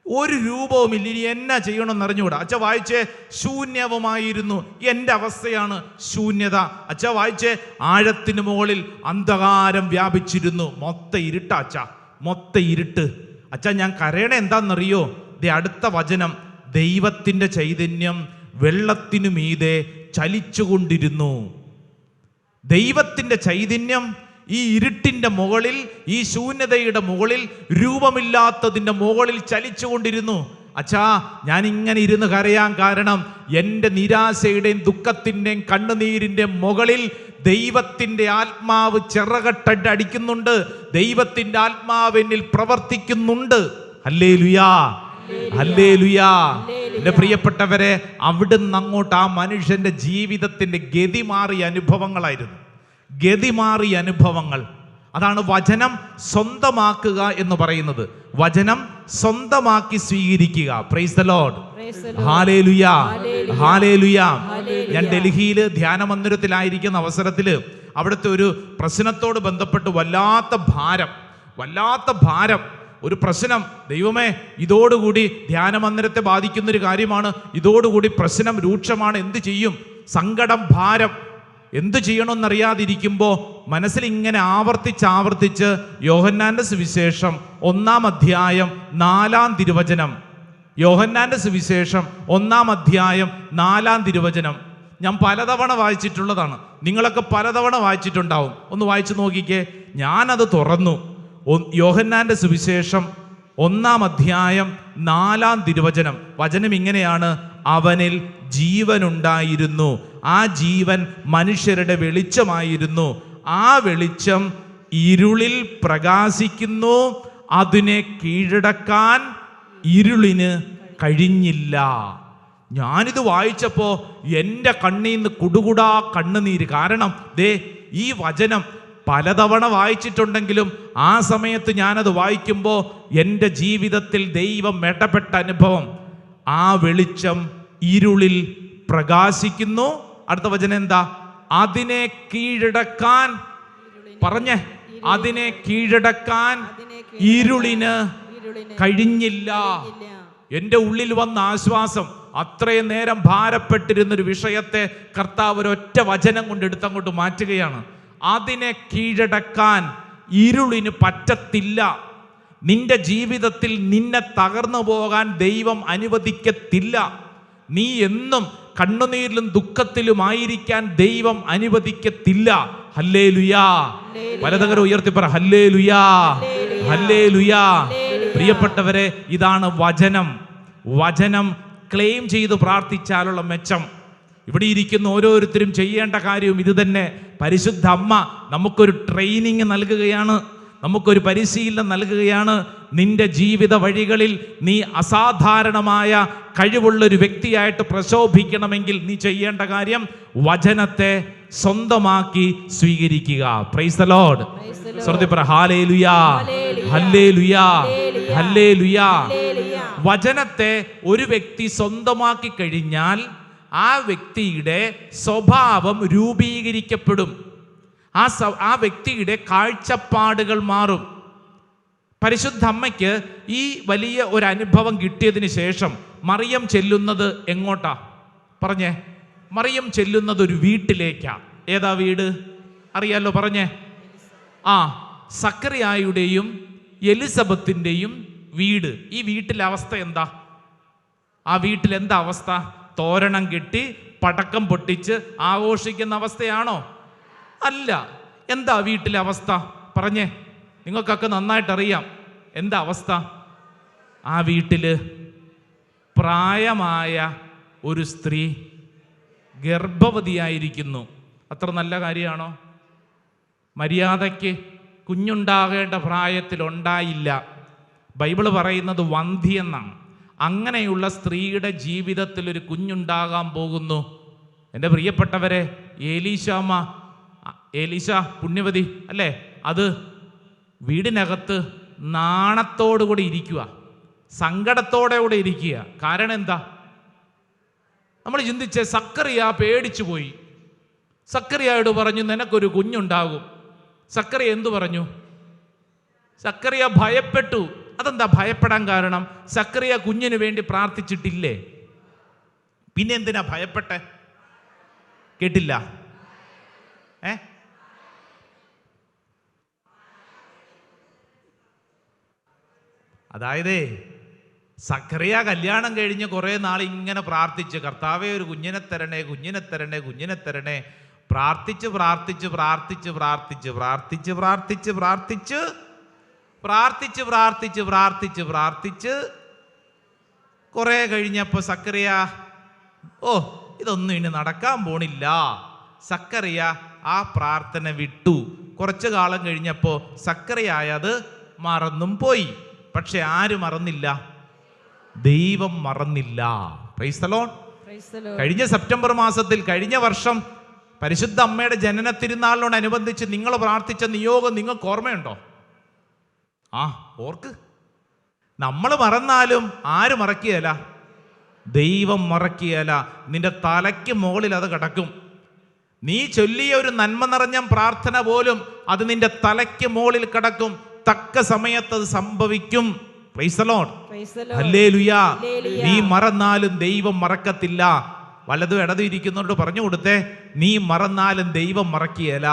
ഒരു രൂപവുമില്ല. ഇനി എന്നാ ചെയ്യണമെന്ന് അറിഞ്ഞുകൂടാ. അച്ഛാ വായിച്ചേ. ശൂന്യവുമായിരുന്നു. എൻ്റെ അവസ്ഥയാണ് ശൂന്യത. അച്ഛാ വായിച്ചേ. ആഴത്തിന് മുകളിൽ അന്ധകാരം വ്യാപിച്ചിരുന്നു. മൊത്ത ഇരുട്ട അച്ഛാ, മൊത്ത ഇരുട്ട്. അച്ഛാ ഞാൻ കരയണേ എന്താണെന്നറിയോ? അടുത്ത വചനം, ദൈവത്തിൻ്റെ ചൈതന്യം വെള്ളത്തിനു മീതെ ചലിച്ചുകൊണ്ടിരുന്നു. ദൈവത്തിൻ്റെ ചൈതന്യം ഈ ഇരുട്ടിൻ്റെ മുകളിൽ, ഈ ശൂന്യതയുടെ മുകളിൽ, രൂപമില്ലാത്തതിൻ്റെ മുകളിൽ ചലിച്ചുകൊണ്ടിരുന്നു. അച്ഛാ ഞാൻ ഇങ്ങനെ ഇരുന്ന് കരയാൻ കാരണം എൻ്റെ നിരാശയുടെയും ദുഃഖത്തിൻ്റെയും കണ്ണുനീരിൻ്റെ മുകളിൽ ദൈവത്തിൻ്റെ ആത്മാവ് ചിറകട്ട അടിക്കുന്നുണ്ട്. ദൈവത്തിൻ്റെ ആത്മാവ് എന്നിൽ പ്രവർത്തിക്കുന്നുണ്ട്. ഹല്ലേലൂയാ, ഹല്ലേലൂയാ. എൻ്റെ പ്രിയപ്പെട്ടവരെ, അവിടുന്ന് അങ്ങോട്ട് ആ മനുഷ്യൻ്റെ ജീവിതത്തിൻ്റെ ഗതി മാറിയ അനുഭവങ്ങളായിരുന്നു. ഗതി മാറിയ അനുഭവങ്ങൾ. അതാണ് വചനം സ്വന്തമാക്കുക എന്ന് പറയുന്നത്. വചനം സ്വന്തമാക്കി സ്വീകരിക്കുക. Praise the lord. Hallelujah, hallelujah. ഞാൻ ഡൽഹിയിൽ ധ്യാന മന്ദിരത്തിലായിരിക്കുന്ന അവസരത്തിൽ അവിടുത്തെ ഒരു പ്രശ്നത്തോട് ബന്ധപ്പെട്ട് വല്ലാത്ത ഭാരം, ഒരു പ്രശ്നം. ദൈവമേ, ഇതോടുകൂടി ധ്യാന മന്ദിരത്തെ ബാധിക്കുന്നൊരു കാര്യമാണ്. ഇതോടുകൂടി പ്രശ്നം രൂക്ഷമാണ്. എന്ത് ചെയ്യും? സങ്കടം, ഭാരം. എന്തു ചെയ്യണമെന്നറിയാതിരിക്കുമ്പോൾ മനസ്സിൽ ഇങ്ങനെ ആവർത്തിച്ച് യോഹന്നാന്റെ സുവിശേഷം 1-ാം അധ്യായം 4-ാം തിരുവചനം. യോഹന്നാന്റെ സുവിശേഷം 1-ാം അധ്യായം 4-ാം തിരുവചനം ഞാൻ പലതവണ വായിച്ചിട്ടുള്ളതാണ്. നിങ്ങളൊക്കെ പലതവണ വായിച്ചിട്ടുണ്ടാവും. ഒന്ന് വായിച്ചു നോക്കിക്കേ. ഞാനത് തുറന്നു. യോഹന്നാന്റെ സുവിശേഷം 1-ാം അധ്യായം 4-ാം തിരുവചനം. വചനം ഇങ്ങനെയാണ്: അവനിൽ ജീവനുണ്ടായിരുന്നു, ആ ജീവൻ മനുഷ്യരുടെ വെളിച്ചമായിരുന്നു, ആ വെളിച്ചം ഇരുളിൽ പ്രകാശിക്കുന്നു, അതിനെ കീഴടക്കാൻ ഇരുളിന് കഴിഞ്ഞില്ല. ഞാനിത് വായിച്ചപ്പോൾ എൻ്റെ കണ്ണിൽ നിന്ന് കുടുകുടാ കണ്ണുനീര്. കാരണം ഈ വചനം പലതവണ വായിച്ചിട്ടുണ്ടെങ്കിലും ആ സമയത്ത് ഞാനത് വായിക്കുമ്പോൾ എൻ്റെ ജീവിതത്തിൽ ദൈവം ഇടപെട്ട അനുഭവം. ആ വെളിച്ചം ഇരുളിൽ പ്രകാശിക്കുന്നു. അടുത്ത വചനം എന്താ? അതിനെ കീഴടക്കാൻ. പറഞ്ഞേ, അതിനെ കീഴടക്കാൻ ഇരുളിന് കഴിഞ്ഞില്ല. എൻ്റെ ഉള്ളിൽ വന്ന ആശ്വാസം. അത്രയും നേരം ഭാരപ്പെട്ടിരുന്നൊരു വിഷയത്തെ കർത്താവ് ഒരൊറ്റ വചനം കൊണ്ട് എടുത്തങ്ങോട്ട് മാറ്റുകയാണ്. അതിനെ കീഴടക്കാൻ ഇരുളിന് പറ്റത്തില്ല. നിന്റെ ജീവിതത്തിൽ നിന്നെ തകർന്നു പോകാൻ ദൈവം അനുവദിക്കത്തില്ല. നീ എന്നും കണ്ണുനീരിലും ദുഃഖത്തിലുമായിരിക്കാൻ ദൈവം അനുവദിക്കത്തില്ല. ഹല്ലേലൂയാ. വലതുകരം ഉയർത്തി പറ ഹല്ലേലൂയാ, ഹല്ലേലൂയാ. പ്രിയപ്പെട്ടവരെ, ഇതാണ് വചനം. വചനം ക്ലെയിം ചെയ്ത് പ്രാർത്ഥിച്ചാലുള്ള മെച്ചം. ഇവിടെ ഇരിക്കുന്ന ഓരോരുത്തരും ചെയ്യേണ്ട കാര്യവും ഇത് തന്നെ. പരിശുദ്ധ അമ്മ നമുക്കൊരു ട്രെയിനിങ് നൽകുകയാണ്, നമുക്കൊരു പരിശീലനം നൽകുകയാണ്. നിന്റെ ജീവിത വഴികളിൽ നീ അസാധാരണമായ കഴിവുള്ളൊരു വ്യക്തിയായിട്ട് പ്രശോഭിക്കണമെങ്കിൽ നീ ചെയ്യേണ്ട കാര്യം വചനത്തെ സ്വന്തമാക്കി സ്വീകരിക്കുക. Praise the Lord. സ്വർഗ്ഗത്തിൽ പറ ഹല്ലേലൂയാ, ഹല്ലേലൂയാ, ഹല്ലേലൂയാ. വചനത്തെ ഒരു വ്യക്തി സ്വന്തമാക്കി കഴിഞ്ഞാൽ ആ വ്യക്തിയുടെ സ്വഭാവം രൂപീകരിക്കപ്പെടും. ആ വ്യക്തിയുടെ കാഴ്ചപ്പാടുകൾ മാറും. പരിശുദ്ധ അമ്മയ്ക്ക് ഈ വലിയ ഒരു അനുഭവം കിട്ടിയതിന് ശേഷം മറിയം ചെല്ലുന്നത് എങ്ങോട്ടാ? പറഞ്ഞേ. മറിയം ചെല്ലുന്നത് ഒരു വീട്ടിലേക്കാ. ഏതാ വീട്? അറിയാലോ, പറഞ്ഞേ. സക്കറിയായുടെയും എലിസബത്തിൻ്റെയും വീട്. ഈ വീട്ടിലെ അവസ്ഥ എന്താ? ആ വീട്ടിൽ എന്താ അവസ്ഥ? തോരണം കെട്ടി പടക്കം പൊട്ടിച്ച് ആഘോഷിക്കുന്ന അവസ്ഥയാണോ? അല്ല. എന്താ വീട്ടിലെ അവസ്ഥ? പറഞ്ഞേ. നിങ്ങൾക്കൊക്കെ നന്നായിട്ടറിയാം എന്താ അവസ്ഥ. ആ വീട്ടില് പ്രായമായ ഒരു സ്ത്രീ ഗർഭവതിയായിരിക്കുന്നു. അത്ര നല്ല കാര്യമാണോ? മര്യാദയ്ക്ക് കുഞ്ഞുണ്ടാകേണ്ട പ്രായത്തിൽ ഉണ്ടായില്ല. ബൈബിള് പറയുന്നത് വന്ധ്യെന്നാണ്. അങ്ങനെയുള്ള സ്ത്രീയുടെ ജീവിതത്തിൽ ഒരു കുഞ്ഞുണ്ടാകാൻ പോകുന്നു. എൻ്റെ പ്രിയപ്പെട്ടവരെ, ഏലീശ പുണ്യവതി അല്ലേ, അത് വീടിനകത്ത് നാണത്തോടുകൂടി ഇരിക്കുക, സങ്കടത്തോടെ കൂടെ ഇരിക്കുക. കാരണം എന്താ? നമ്മൾ ചിന്തിച്ചേ, സക്കറിയ പേടിച്ചു പോയി. സക്കറിയായോട് പറഞ്ഞു, നിനക്കൊരു കുഞ്ഞുണ്ടാകും. സക്കറിയ എന്തു പറഞ്ഞു? സക്കറിയ ഭയപ്പെട്ടു. അതെന്താ ഭയപ്പെടാൻ കാരണം? സക്കറിയ കുഞ്ഞിന് വേണ്ടി പ്രാർത്ഥിച്ചിട്ടില്ലേ? പിന്നെ എന്തിനാ ഭയപ്പെട്ടെ? കേട്ടില്ല? അതായത് സക്കറിയ കല്യാണം കഴിഞ്ഞ് കുറേ നാൾ ഇങ്ങനെ പ്രാർത്ഥിച്ച്, കർത്താവേ ഒരു കുഞ്ഞിനെ തരണേ, കുഞ്ഞിനെ തരണേ, കുഞ്ഞിനെ തരണേ, പ്രാർത്ഥിച്ച് പ്രാർത്ഥിച്ച് പ്രാർത്ഥിച്ച് പ്രാർത്ഥിച്ച് പ്രാർത്ഥിച്ച് പ്രാർത്ഥിച്ച് പ്രാർത്ഥിച്ച് പ്രാർത്ഥിച്ച് പ്രാർത്ഥിച്ച് പ്രാർത്ഥിച്ച് പ്രാർത്ഥിച്ച് കുറേ കഴിഞ്ഞപ്പോൾ സക്കറിയ, ഇതൊന്നും ഇനി നടക്കാൻ പോണില്ല. സക്കറിയ ആ പ്രാർത്ഥന വിട്ടു. കുറച്ചു കാലം കഴിഞ്ഞപ്പോൾ സക്കറിയായ അത് മറന്നും പോയി. പക്ഷെ ആര് മറന്നില്ല? ദൈവം മറന്നില്ല. Praise the lord. കഴിഞ്ഞ സെപ്റ്റംബർ മാസത്തിൽ, കഴിഞ്ഞ വർഷം പരിശുദ്ധ അമ്മയുടെ ജനന തിരുനാളിനോടനുബന്ധിച്ച് നിങ്ങൾ പ്രാർത്ഥിച്ച നിയോഗം നിങ്ങൾക്ക് ഓർമ്മയുണ്ടോ? ഓർക്ക്. നമ്മൾ മറന്നാലും ആര് മറക്കുകയല്ല? ദൈവം മറക്കുകയല്ല. നിന്റെ തലയ്ക്ക് മുകളിൽ അത് കിടക്കും. നീ ചൊല്ലിയ ഒരു നന്മ നിറഞ്ഞ പ്രാർത്ഥന പോലും അത് നിന്റെ തലയ്ക്ക് മുകളിൽ കിടക്കും. തക്ക സമയത്ത് അത് സംഭവിക്കും. Price the lord. ഹല്ലേലൂയ. നീ മറന്നാലും ദൈവം മറക്കത്തില്ല. വലതും ഇടതും ഇരിക്കുന്നവരോട് പറഞ്ഞു കൊടുത്തേ, നീ മറന്നാലും ദൈവം മറക്കുകയല്ല.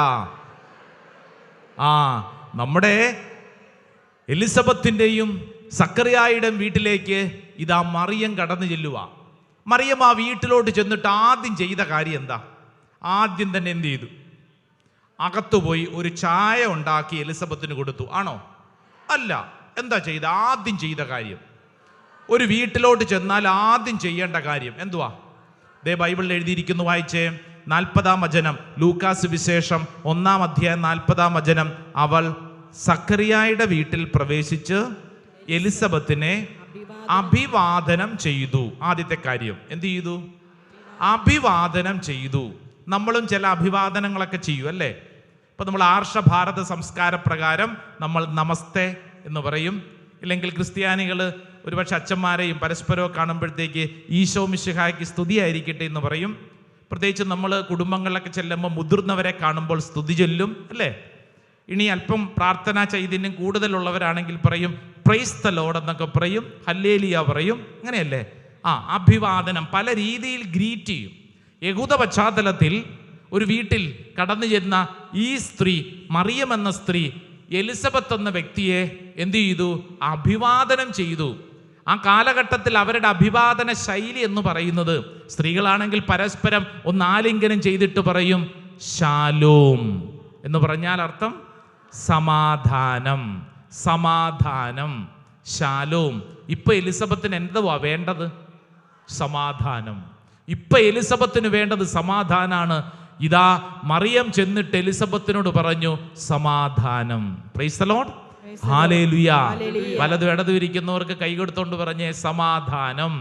നമ്മുടെ എലിസബത്തിൻ്റെയും സക്കറിയായുടെയും വീട്ടിലേക്ക് ഇതാ മറിയം കടന്നു ചെല്ലുക. മറിയം ആ വീട്ടിലോട്ട് ചെന്നിട്ട് ആദ്യം ചെയ്ത കാര്യം എന്താ? ആദ്യം തന്നെ എന്ത് ചെയ്തു? അകത്തുപോയി ഒരു ചായ ഉണ്ടാക്കി എലിസബത്തിന് കൊടുത്തു. ആണോ? അല്ല. എന്താ ചെയ്ത? ആദ്യം ചെയ്ത കാര്യം, ഒരു വീട്ടിലോട്ട് ചെന്നാൽ ആദ്യം ചെയ്യേണ്ട കാര്യം എന്തുവാ? ബൈബിളിൽ എഴുതിയിരിക്കുന്നു, വായിച്ചേ. 40-ാം വചനം, ലൂക്കാസ് വിശേഷം 1-ാം അധ്യായം 40-ാം വചനം. അവൾ സക്കറിയായുടെ വീട്ടിൽ പ്രവേശിച്ച് എലിസബത്തിനെ അഭിവാദനം ചെയ്തു. ആദ്യത്തെ കാര്യം എന്ത് ചെയ്തു? അഭിവാദനം ചെയ്തു. നമ്മളും ചില അഭിവാദനങ്ങളൊക്കെ ചെയ്യും അല്ലേ? ഇപ്പം നമ്മൾ ആർഷഭാരത സംസ്കാര പ്രകാരം നമ്മൾ നമസ്തേ എന്ന് പറയും. ഇല്ലെങ്കിൽ ക്രിസ്ത്യാനികൾ ഒരുപക്ഷെ അച്ഛന്മാരെയും പരസ്പരവും കാണുമ്പോഴത്തേക്ക് ഈശോ മിശിഹായ്ക്ക് സ്തുതിയായിരിക്കട്ടെ എന്ന് പറയും. പ്രത്യേകിച്ച് നമ്മൾ കുടുംബങ്ങളിലൊക്കെ ചെല്ലുമ്പോൾ മുതിർന്നവരെ കാണുമ്പോൾ സ്തുതി ചൊല്ലും അല്ലേ? ഇനി അല്പം പ്രാർത്ഥനാ ചൈതന്യം കൂടുതലുള്ളവരാണെങ്കിൽ പറയും പ്രൈസ് ദി ലോർഡ് എന്നൊക്കെ പറയും, ഹല്ലേലൂയ പറയും. അങ്ങനെയല്ലേ? അഭിവാദനം പല രീതിയിൽ ഗ്രീറ്റ് ചെയ്യും. യഹൂദ പശ്ചാത്തലത്തിൽ ഒരു വീട്ടിൽ കടന്നു ചെന്ന ഈ സ്ത്രീ, മറിയം എന്ന സ്ത്രീ, എലിസബത്ത് എന്ന വ്യക്തിയെ എന്ത് ചെയ്തു? അഭിവാദനം ചെയ്തു. ആ കാലഘട്ടത്തിൽ അവരുടെ അഭിവാദന ശൈലി എന്ന് പറയുന്നത്, സ്ത്രീകളാണെങ്കിൽ പരസ്പരം ഒന്ന് ആലിംഗനം ചെയ്തിട്ട് പറയും ശാലോം എന്ന് പറഞ്ഞാൽ അർത്ഥം സമാധാനം, സമാധാനം, ശാലോം. ഇപ്പൊ എലിസബത്തിന് എന്തുവാ വേണ്ടത്? സമാധാനം. ഇപ്പൊ എലിസബത്തിന് വേണ്ടത് സമാധാനാണ്. ഇതാ മറിയം ചെന്നിട്ട് എലിസബത്തിനോട് പറഞ്ഞു സമാധാനം. Price the lord. ഹല്ലേലൂയ. വലതും ഇടതും ഇരിക്കുന്നവർക്ക് കൈ കൊടുത്തോണ്ട് പറഞ്ഞേ സമാധാനം.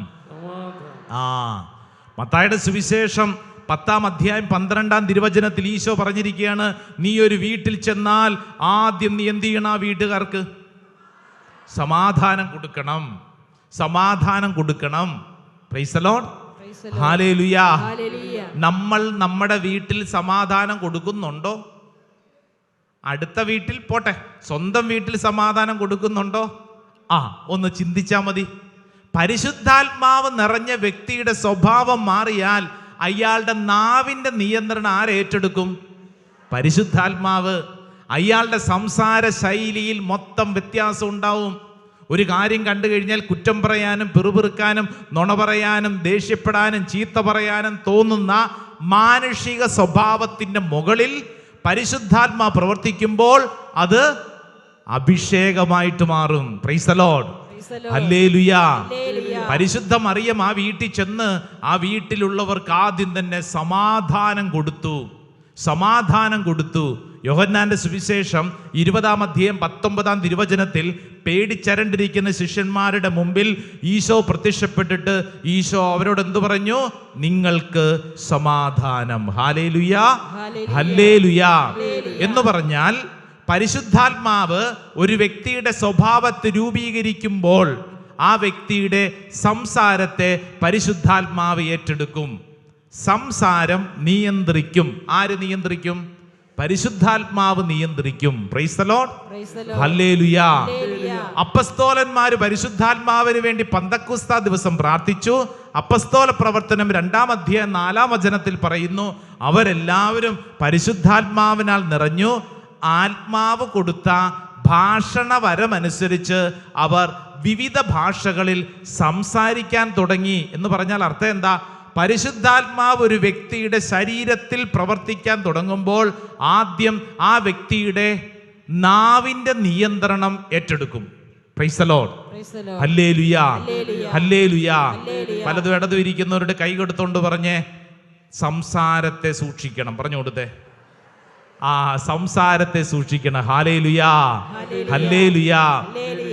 മത്തായിയുടെ സുവിശേഷം 10-ാം അധ്യായം 12-ാം തിരുവചനത്തിൽ ഈശോ പറഞ്ഞിരിക്കുകയാണ്, നീ ഒരു വീട്ടിൽ ചെന്നാൽ ആദ്യം നീ എന്ത് ചെയ്യണം? ആ വീട്ടുകാർക്ക് സമാധാനം കൊടുക്കണം, സമാധാനം കൊടുക്കണം. Price the lord. ഹല്ലേലൂയ. നമ്മൾ നമ്മുടെ വീട്ടിൽ സമാധാനം കൊടുക്കുന്നുണ്ടോ? അടുത്ത വീട്ടിൽ പോട്ടെ, സ്വന്തം വീട്ടിൽ സമാധാനം കൊടുക്കുന്നുണ്ടോ? ഒന്ന് ചിന്തിച്ചാ മതി. പരിശുദ്ധാത്മാവ് നിറഞ്ഞ വ്യക്തിയുടെ സ്വഭാവം മാറിയാൽ അയാളുടെ നാവിൻ്റെ നിയന്ത്രണം ആരേറ്റെടുക്കും? പരിശുദ്ധാത്മാവ്. അയാളുടെ സംസാര ശൈലിയിൽ മൊത്തം വ്യത്യാസം ഉണ്ടാവും. ഒരു കാര്യം കണ്ടു കഴിഞ്ഞാൽ കുറ്റം പറയാനും പിറുപിറുക്കാനും നുണ പറയാനും ദേഷ്യപ്പെടാനും ചീത്ത പറയാനും തോന്നുന്ന മാനുഷിക സ്വഭാവത്തിൻ്റെ മുകളിൽ പരിശുദ്ധാത്മാ പ്രവർത്തിക്കുമ്പോൾ അത് അഭിഷേകമായിട്ട് മാറും. Praise the lord. ഹല്ലേലൂയാ. പരിശുദ്ധ മറിയം ആ വീട്ടിൽ ചെന്ന് ആ വീട്ടിലുള്ളവർക്ക് ആദ്യം തന്നെ സമാധാനം കൊടുത്തു. യോഹന്നാന്റെ സുവിശേഷം 20-ാം അധ്യായം 19-ാം തിരുവചനത്തിൽ പേടിച്ചരണ്ടിരിക്കുന്ന ശിഷ്യന്മാരുടെ മുമ്പിൽ ഈശോ പ്രത്യക്ഷപ്പെട്ടിട്ട് ഈശോ അവരോട് എന്തു പറഞ്ഞു? നിങ്ങൾക്ക് സമാധാനം. ഹല്ലേലൂയാ, ഹല്ലേലൂയാ എന്ന് പറഞ്ഞാൽ പരിശുദ്ധാത്മാവ് ഒരു വ്യക്തിയുടെ സ്വഭാവത്തെ രൂപീകരിക്കുമ്പോൾ ആ വ്യക്തിയുടെ സംസാരത്തെ പരിശുദ്ധാത്മാവ് ഏറ്റെടുക്കും. സംസാരം നിയന്ത്രിക്കും. ആര് നിയന്ത്രിക്കും? പരിശുദ്ധാത്മാവ് നിയന്ത്രിക്കും. പ്രൈസ് ദി ലോർഡ്, ഹല്ലേലൂയാ. അപ്പസ്തോലന്മാര് പരിശുദ്ധാത്മാവിന് വേണ്ടി പന്തക്കുസ്ത ദിവസം പ്രാർത്ഥിച്ചു. അപ്പസ്തോല പ്രവർത്തനം 2-ാം അധ്യായം 4-ാം വചനത്തിൽ പറയുന്നു, അവരെല്ലാവരും പരിശുദ്ധാത്മാവിനാൽ നിറഞ്ഞു. ആത്മാവ് കൊടുത്ത ഭാഷണവരമനുസരിച്ച് അവർ വിവിധ ഭാഷകളിൽ സംസാരിക്കാൻ തുടങ്ങി. എന്ന് പറഞ്ഞാൽ അർത്ഥം എന്താ? പരിശുദ്ധാത്മാവ് ഒരു വ്യക്തിയുടെ ശരീരത്തിൽ പ്രവർത്തിക്കാൻ തുടങ്ങുമ്പോൾ ആദ്യം ആ വ്യക്തിയുടെ നാവിന്റെ നിയന്ത്രണം ഏറ്റെടുക്കും. പ്രൈസ് ദി ലോർഡ്, ഹല്ലേലൂയാ, ഹല്ലേലൂയാ. പലതും ഇടതു ഇരിക്കുന്നവരുടെ കൈ കൊടുത്തോണ്ട് പറഞ്ഞേ, സംസാരത്തെ സൂക്ഷിക്കണം. പറഞ്ഞു കൊടുത്തേ, സംസാരത്തെ സൂക്ഷിക്കണം. ഹല്ലേലൂയാ, ഹല്ലേലൂയാ.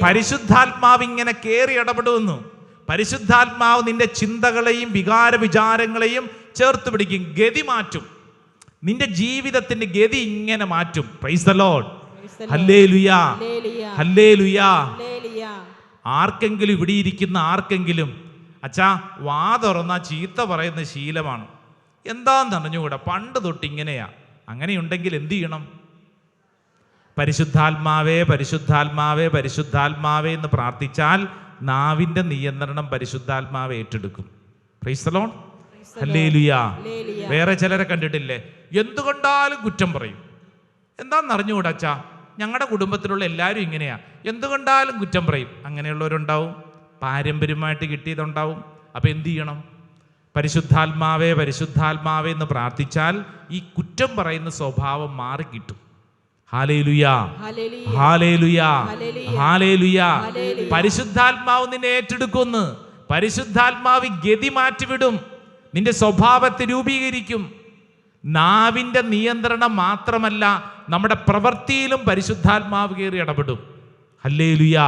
പരിശുദ്ധാത്മാവ് ഇങ്ങനെ കേറി ഇടപെടുന്നു. പരിശുദ്ധാത്മാവ് നിന്റെ ചിന്തകളെയും വികാര വിചാരങ്ങളെയും ചേർത്ത് പിടിക്കും, ഗതി മാറ്റും. നിന്റെ ജീവിതത്തിന്റെ ഗതി ഇങ്ങനെ മാറ്റും. പ്രൈസ് ദി ലോർഡ്, ഹല്ലേലൂയാ, ഹല്ലേലൂയാ. ആർക്കെങ്കിലും ഇവിടെ ഇരിക്കുന്ന ആർക്കെങ്കിലും അച്ഛാ വാ തുറന്ന ചീത്ത പറയുന്ന ശീലമാണ്, എന്താന്ന് അറിഞ്ഞുകൂടാ, പണ്ട് തൊട്ട് ഇങ്ങനെയാ. അങ്ങനെയുണ്ടെങ്കിൽ എന്ത് ചെയ്യണം? പരിശുദ്ധാത്മാവേ, പരിശുദ്ധാത്മാവേ, പരിശുദ്ധാത്മാവേ എന്ന് പ്രാർത്ഥിച്ചാൽ നാവിന്റെ നിയന്ത്രണം പരിശുദ്ധാത്മാവ് ഏറ്റെടുക്കും. പ്രൈസ് ദി ലോർഡ്, ഹല്ലേലൂയാ. വേറെ ചിലരെ കണ്ടിട്ടില്ലേ, എന്തുകൊണ്ടാലും കുറ്റം പറയും. എന്താണെന്ന് അറിഞ്ഞുകൂടാ അച്ഛാ, ഞങ്ങളുടെ കുടുംബത്തിലുള്ള എല്ലാവരും ഇങ്ങനെയാ, എന്തുകൊണ്ടാലും കുറ്റം പറയും. അങ്ങനെയുള്ളവരുണ്ടാവും, പാരമ്പര്യമായിട്ട് കിട്ടിയതുണ്ടാവും. അപ്പം എന്ത് ചെയ്യണം? പരിശുദ്ധാത്മാവേ, പരിശുദ്ധാത്മാവേ എന്ന് പ്രാർത്ഥിച്ചാൽ ഈ കുറ്റം പറയുന്ന സ്വഭാവം മാറിക്കിട്ടും. ഹല്ലേലൂയാ, ഹല്ലേലൂയാ, ഹല്ലേലൂയാ. പരിശുദ്ധാത്മാവ് നിന്നെ ഏറ്റെടുക്കുന്നു. പരിശുദ്ധാത്മാവ് ഗതി മാറ്റിവിടും, നിന്റെ സ്വഭാവത്തെ രൂപീകരിക്കും. നാവിന്റെ നിയന്ത്രണം മാത്രമല്ല, നമ്മുടെ പ്രവൃത്തിയിലും പരിശുദ്ധാത്മാവ് കയറി ഇടപെടും. ഹല്ലേലൂയാ.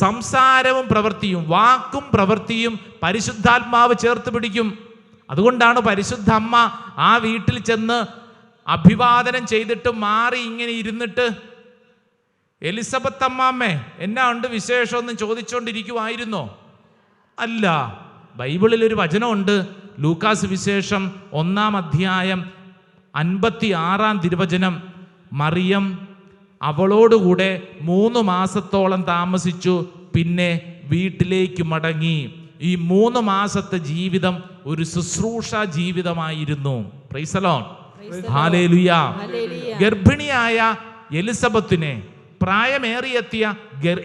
സംസാരവും പ്രവൃത്തിയും, വാക്കും പ്രവൃത്തിയും പരിശുദ്ധാത്മാവ് ചേർത്ത് പിടിക്കും. അതുകൊണ്ടാണ് പരിശുദ്ധ അമ്മ ആ വീട്ടിൽ ചെന്ന് അഭിവാദനം ചെയ്തിട്ട് മാറി ഇങ്ങനെ ഇരുന്നിട്ട്, എലിസബത്ത് അമ്മാമ്മേ എന്നാ ഉണ്ട് വിശേഷമൊന്നും ചോദിച്ചുകൊണ്ടിരിക്കുമായിരുന്നോ? അല്ല. ബൈബിളിൽ ഒരു വചനമുണ്ട്, ലൂക്കാസ് വിശേഷം 1-ാം അധ്യായം 56-ാം തിരുവചനം. മറിയം അവളോടുകൂടെ 3 മാസത്തോളം താമസിച്ചു, പിന്നെ വീട്ടിലേക്ക് മടങ്ങി. ഈ 3 മാസത്തെ ജീവിതം ഒരു ശുശ്രൂഷ ജീവിതമായിരുന്നു. പ്രൈസ് ദി ലോർഡ്, ഹല്ലേലൂയാ. ഗർഭിണിയായ എലിസബത്തിനെ, പ്രായമേറിയെത്തിയ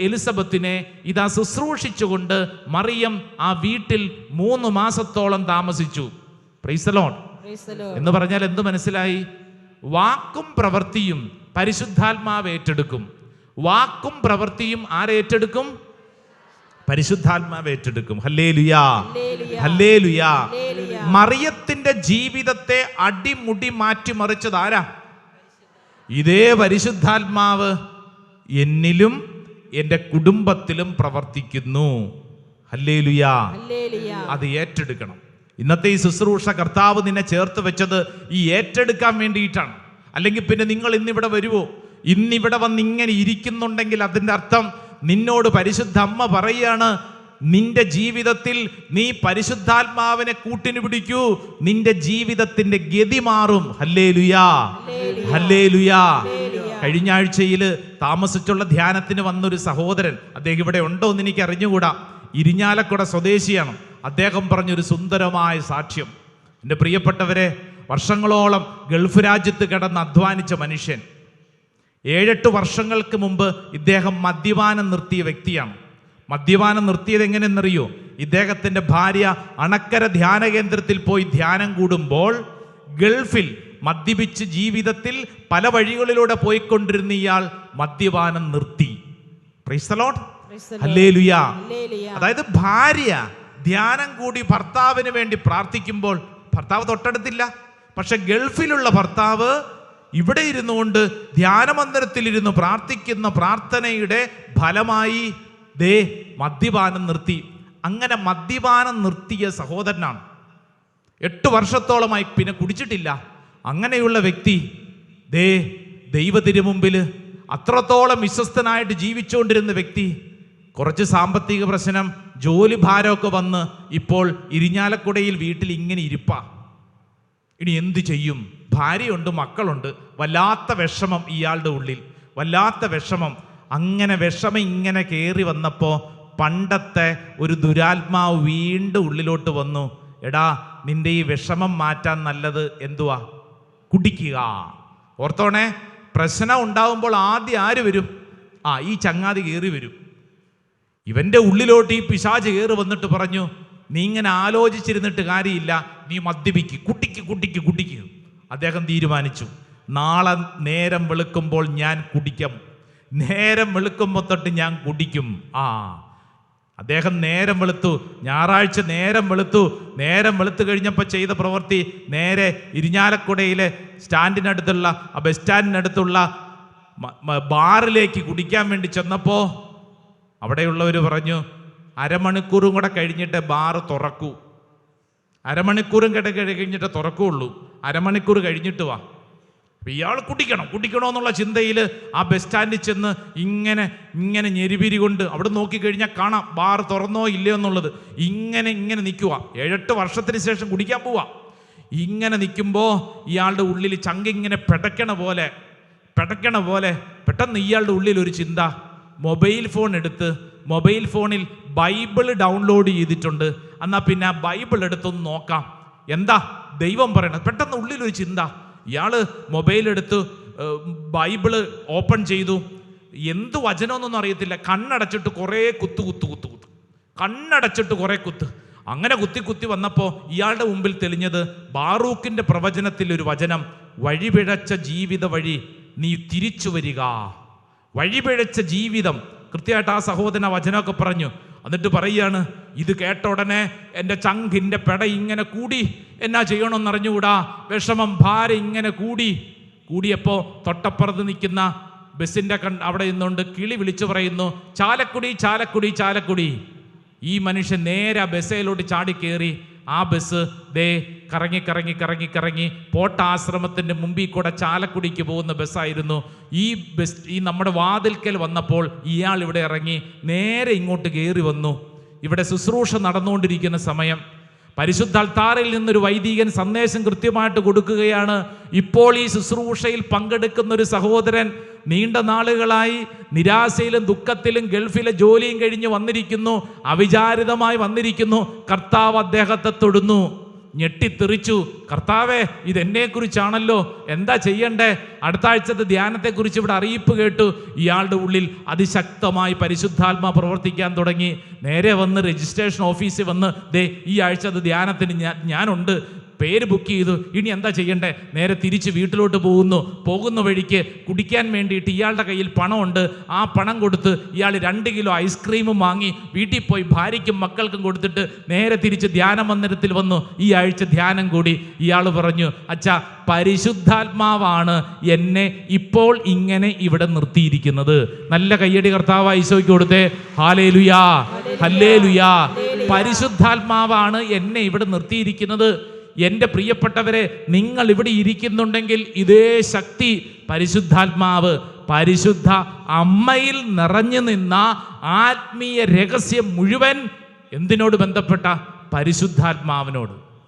എലിസബത്തിനെ ഇതാ ശുശ്രൂഷിച്ചുകൊണ്ട് മറിയം ആ വീട്ടിൽ 3 മാസത്തോളം താമസിച്ചു. പ്രൈസ് ദി ലോർഡ് എന്ന് പറഞ്ഞാൽ എന്ത് മനസ്സിലായി? വാക്കും പ്രവൃത്തിയും പരിശുദ്ധാത്മാവ് ഏറ്റെടുക്കും. വാക്കും പ്രവൃത്തിയും ആരേറ്റെടുക്കും? പരിശുദ്ധാത്മാവ് ഏറ്റെടുക്കും. ഹല്ലേലൂയാ, ഹല്ലേലൂയാ. മറിയത്തിന്റെ ജീവിതത്തെ അടിമുടി മാറ്റിമറിച്ചത് ആരാ? ഇതേ പരിശുദ്ധാത്മാവ് എന്നിലും എൻ്റെ കുടുംബത്തിലും പ്രവർത്തിക്കുന്നു. ഹല്ലേലൂയാ. അത് ഏറ്റെടുക്കണം. ഇന്നത്തെ ഈ ശുശ്രൂഷ കർത്താവ് നിന്നെ ചേർത്ത് വെച്ചത് ഈ ഏറ്റെടുക്കാൻ വേണ്ടിയിട്ടാണ്. അല്ലെങ്കിൽ പിന്നെ നിങ്ങൾ ഇന്നിവിടെ വരുവോ? ഇന്നിവിടെ വന്ന് ഇങ്ങനെ ഇരിക്കുന്നുണ്ടെങ്കിൽ അതിൻ്റെ അർത്ഥം നിന്നോട് പരിശുദ്ധ അമ്മ പറയാണ്, നിന്റെ ജീവിതത്തിൽ നീ പരിശുദ്ധാത്മാവിനെ കൂട്ടിന് പിടിക്കൂ, നിന്റെ ജീവിതത്തിന്റെ ഗതി മാറും. ഹല്ലേലൂയാ, ഹല്ലേലൂയാ. കഴിഞ്ഞ ആഴ്ചയിൽ താമസിച്ചുള്ള ധ്യാനത്തിന് വന്നൊരു സഹോദരൻ, അദ്ദേഹം ഇവിടെ ഉണ്ടോ എന്ന് എനിക്ക് അറിഞ്ഞുകൂടാ, ഇരിഞ്ഞാലക്കുട സ്വദേശിയാണ്. അദ്ദേഹം പറഞ്ഞൊരു സുന്ദരമായ സാക്ഷ്യം. എൻ്റെ പ്രിയപ്പെട്ടവരെ, വർഷങ്ങളോളം ഗൾഫ് രാജ്യത്ത് കിടന്ന് അധ്വാനിച്ച മനുഷ്യൻ, 7-8 വർഷങ്ങൾക്ക് മുമ്പ് ഇദ്ദേഹം മദ്യപാനം നിർത്തിയ വ്യക്തിയാണ്. മദ്യപാനം നിർത്തിയത് എങ്ങനെയെന്നറിയോ? ഇദ്ദേഹത്തിൻ്റെ ഭാര്യ അണക്കര ധ്യാന കേന്ദ്രത്തിൽ പോയി ധ്യാനം കൂടുമ്പോൾ ഗൾഫിൽ മദ്യപിച്ച് ജീവിതത്തിൽ പല വഴികളിലൂടെ പോയിക്കൊണ്ടിരുന്ന ഇയാൾ മദ്യപാനം നിർത്തി. Price the lord. ഹല്ലേലൂയ. അതായത് ഭാര്യ ധ്യാനം കൂടി ഭർത്താവിന് വേണ്ടി പ്രാർത്ഥിക്കുമ്പോൾ ഭർത്താവ് തൊട്ടടുത്തില്ല, പക്ഷെ ഗൾഫിലുള്ള ഭർത്താവ് ഇവിടെ ഇരുന്നു കൊണ്ട് ധ്യാനമന്ദിരത്തിലിരുന്ന് പ്രാർത്ഥിക്കുന്ന പ്രാർത്ഥനയുടെ ഫലമായി ദേ മദ്യപാനം നിർത്തി. അങ്ങനെ മദ്യപാനം നിർത്തിയ സഹോദരനാണ്. 8 വർഷത്തോളമായി പിന്നെ കുടിച്ചിട്ടില്ല. അങ്ങനെയുള്ള വ്യക്തി ദേ ദൈവത്തിന് മുമ്പിൽ അത്രത്തോളം വിശ്വസ്തനായിട്ട് ജീവിച്ചുകൊണ്ടിരുന്ന വ്യക്തി, കുറച്ച് സാമ്പത്തിക പ്രശ്നം, ജോലി ഭാരമൊക്കെ വന്ന് ഇപ്പോൾ ഇരിഞ്ഞാലക്കുടയിൽ വീട്ടിൽ ഇങ്ങനെ ഇരിപ്പാ. ഇനി എന്ത് ചെയ്യും? ഭാര്യയുണ്ട്, മക്കളുണ്ട്. വല്ലാത്ത വിഷമം ഇയാളുടെ ഉള്ളിൽ, വല്ലാത്ത വിഷമം. അങ്ങനെ വിഷമം ഇങ്ങനെ കയറി വന്നപ്പോൾ പണ്ടത്തെ ഒരു ദുരാത്മാവ് വീണ്ടും ഉള്ളിലോട്ട് വന്നു. എടാ, നിന്റെ ഈ വിഷമം മാറ്റാൻ നല്ലത് എന്തുവാ? കുടിക്കുക. ഓർത്തോണേ, പ്രശ്നം ഉണ്ടാവുമ്പോൾ ആദ്യം ആര് വരും? ഈ ചങ്ങാതി കയറി വരും. ഇവന്റെ ഉള്ളിലോട്ട് ഈ പിശാച് കയറി വന്നിട്ട് പറഞ്ഞു, നീ ഇങ്ങനെ ആലോചിച്ചിരുന്നിട്ട് കാര്യമില്ല, നീ മദ്യപിക്ക്, കുട്ടിക്ക്. അദ്ദേഹം തീരുമാനിച്ചു, നാളെ നേരം വെളുക്കുമ്പോൾ ഞാൻ കുടിക്കും, നേരം വെളുക്കുമ്പോൾ തൊട്ട് ഞാൻ കുടിക്കും. അദ്ദേഹം നേരം വെളുത്തു, ഞായറാഴ്ച നേരം വെളുത്തു കഴിഞ്ഞപ്പോൾ ചെയ്ത പ്രവൃത്തി, നേരെ ഇരിഞ്ഞാലക്കുടയിലെ സ്റ്റാൻഡിനടുത്തുള്ള ബസ് സ്റ്റാൻഡിനടുത്തുള്ള ബാറിലേക്ക് കുടിക്കാൻ വേണ്ടി ചെന്നപ്പോൾ അവിടെയുള്ളവർ പറഞ്ഞു, അരമണിക്കൂറും കൂടെ കഴിഞ്ഞിട്ട് ബാറ് തുറക്കൂ, അരമണിക്കൂറും കഴിഞ്ഞിട്ട് തുറക്കുള്ളൂ, അരമണിക്കൂർ കഴിഞ്ഞിട്ട് വാ. ഇയാൾ കുടിക്കണമെന്നുള്ള ചിന്തയിൽ ആ ബസ് സ്റ്റാൻഡിൽ ചെന്ന് ഇങ്ങനെ ഞെരിപിരി കൊണ്ട് അവിടെ നോക്കിക്കഴിഞ്ഞാൽ കാണാം ബാർ തുറന്നോ ഇല്ലയോ എന്നുള്ളത്. ഇങ്ങനെ നിൽക്കുക. 7-8 വർഷത്തിന് ശേഷം കുടിക്കാൻ പോവാ. ഇങ്ങനെ നിൽക്കുമ്പോൾ ഇയാളുടെ ഉള്ളിൽ ചങ്കിങ്ങനെ പെടക്കണ പോലെ പെട്ടെന്ന് ഇയാളുടെ ഉള്ളിൽ ഒരു ചിന്ത. മൊബൈൽ ഫോൺ എടുത്ത് മൊബൈൽ ഫോണിൽ ബൈബിൾ ഡൗൺലോഡ് ചെയ്തിട്ടുണ്ട്, എന്നാൽ പിന്നെ ആ ബൈബിൾ എടുത്തൊന്ന് നോക്കാം, എന്താ ദൈവം പറയണത്. പെട്ടെന്ന് ഉള്ളിലൊരു ചിന്ത. ഇയാള് മൊബൈൽ എടുത്ത് ബൈബിള് ഓപ്പൺ ചെയ്തു. എന്ത് വചനമൊന്നും അറിയത്തില്ല. കണ്ണടച്ചിട്ട് കുറേ കുത്ത് കണ്ണടച്ചിട്ട് കുറേ കുത്ത്. അങ്ങനെ കുത്തി വന്നപ്പോൾ ഇയാളുടെ മുമ്പിൽ തെളിഞ്ഞത് ബാറൂക്കിന്റെ പ്രവചനത്തിൽ ഒരു വചനം, വഴിപിഴച്ച ജീവിത വഴി നീ തിരിച്ചു വരിക. വഴിപിഴച്ച ജീവിതം. കൃത്യമായിട്ട് ആ സഹോദരൻ വചനമൊക്കെ പറഞ്ഞു. എന്നിട്ട് പറയുകയാണ്, ഇത് കേട്ട ഉടനെ എൻ്റെ ചങ്കിൻ്റെ പെട ഇങ്ങനെ കൂടി. എന്നാ ചെയ്യണമെന്നറിഞ്ഞുകൂടാ. വിഷമം, ഭാരം ഇങ്ങനെ കൂടിയപ്പോൾ തൊട്ടപ്പുറത്ത് നിൽക്കുന്ന ബസ്സിൻ്റെ അവിടെ നിന്നുകൊണ്ട് കിളി വിളിച്ചു പറയുന്നു, ചാലക്കുടി. ഈ മനുഷ്യൻ നേരെ ബസ്സിലോട്ട് ചാടിക്കേറി. ആ ബസ് ദേ കറങ്ങി പോട്ടാശ്രമത്തിൻ്റെ മുമ്പിൽ കൂടെ ചാലക്കുടിക്ക് പോകുന്ന ബസ്സായിരുന്നു. ഈ നമ്മുടെ വാതിൽക്കൽ വന്നപ്പോൾ ഇയാൾ ഇവിടെ ഇറങ്ങി നേരെ ഇങ്ങോട്ട് കയറി വന്നു. ഇവിടെ ശുശ്രൂഷ നടന്നുകൊണ്ടിരിക്കുന്ന സമയം പരിശുദ്ധ അൾത്താറിൽ നിന്നൊരു വൈദികൻ സന്ദേശം കൃത്യമായിട്ട് കൊടുക്കുകയാണ്. ഇപ്പോൾ ഈ ശുശ്രൂഷയിൽ പങ്കെടുക്കുന്ന ഒരു സഹോദരൻ നീണ്ട നാളുകളായി നിരാശയിലും ദുഃഖത്തിലും ഗൾഫിലെ ജോലിയും കഴിഞ്ഞ് വന്നിരിക്കുന്നു, അവിചാരിതമായി വന്നിരിക്കുന്നു. കർത്താവ് അദ്ദേഹത്തെ തൊടുന്നു. ഞെട്ടിത്തെറിച്ചു, കർത്താവേ, ഇതെന്നെക്കുറിച്ചാണല്ലോ, എന്താ ചെയ്യണ്ടേ? അടുത്ത ആഴ്ചത്തെ ധ്യാനത്തെക്കുറിച്ച് ഇവിടെ അറിയിപ്പ് കേട്ടു. ഇയാളുടെ ഉള്ളിൽ അതിശക്തമായി പരിശുദ്ധാത്മാ പ്രവർത്തിക്കാൻ തുടങ്ങി. നേരെ വന്ന് രജിസ്ട്രേഷൻ ഓഫീസിൽ വന്ന്, ദേ ഈ ആഴ്ചത്തെ ധ്യാനത്തിന് ഞാനുണ്ട്, പേര് ബുക്ക് ചെയ്തു, ഇനി എന്താ ചെയ്യണ്ടേ? നേരെ തിരിച്ച് വീട്ടിലോട്ട് പോകുന്ന വഴിക്ക് കുടിക്കാൻ വേണ്ടിയിട്ട് ഇയാളുടെ കയ്യിൽ പണമുണ്ട്. ആ പണം കൊടുത്ത് ഇയാൾ 2 കിലോ ഐസ്ക്രീമും വാങ്ങി വീട്ടിൽ പോയി ഭാര്യയ്ക്കും മക്കൾക്കും കൊടുത്തിട്ട് നേരെ തിരിച്ച് ധ്യാന മന്ദിരത്തിൽ വന്നു. ഈ ആഴ്ച ധ്യാനം കൂടി. ഇയാൾ പറഞ്ഞു, അച്ഛാ, പരിശുദ്ധാത്മാവാണ് എന്നെ ഇപ്പോൾ ഇങ്ങനെ ഇവിടെ നിർത്തിയിരിക്കുന്നത്. നല്ല കയ്യടി കർത്താവ് ഈശോയ്ക്ക് കൊടുത്തേ. ഹല്ലേലൂയാ, ഹല്ലേലൂയാ. പരിശുദ്ധാത്മാവാണ് എന്നെ ഇവിടെ നിർത്തിയിരിക്കുന്നത്. എൻ്റെ പ്രിയപ്പെട്ടവരെ, നിങ്ങൾ ഇവിടെ ഇരിക്കുന്നുണ്ടെങ്കിൽ ഇതേ ശക്തി പരിശുദ്ധാത്മാവ്, പരിശുദ്ധ അമ്മയിൽ നിറഞ്ഞു നിന്ന ആത്മീയ രഹസ്യം മുഴുവൻ എന്തിനോട് ബന്ധപ്പെട്ട? പരിശുദ്ധാത്മാവിനോട്.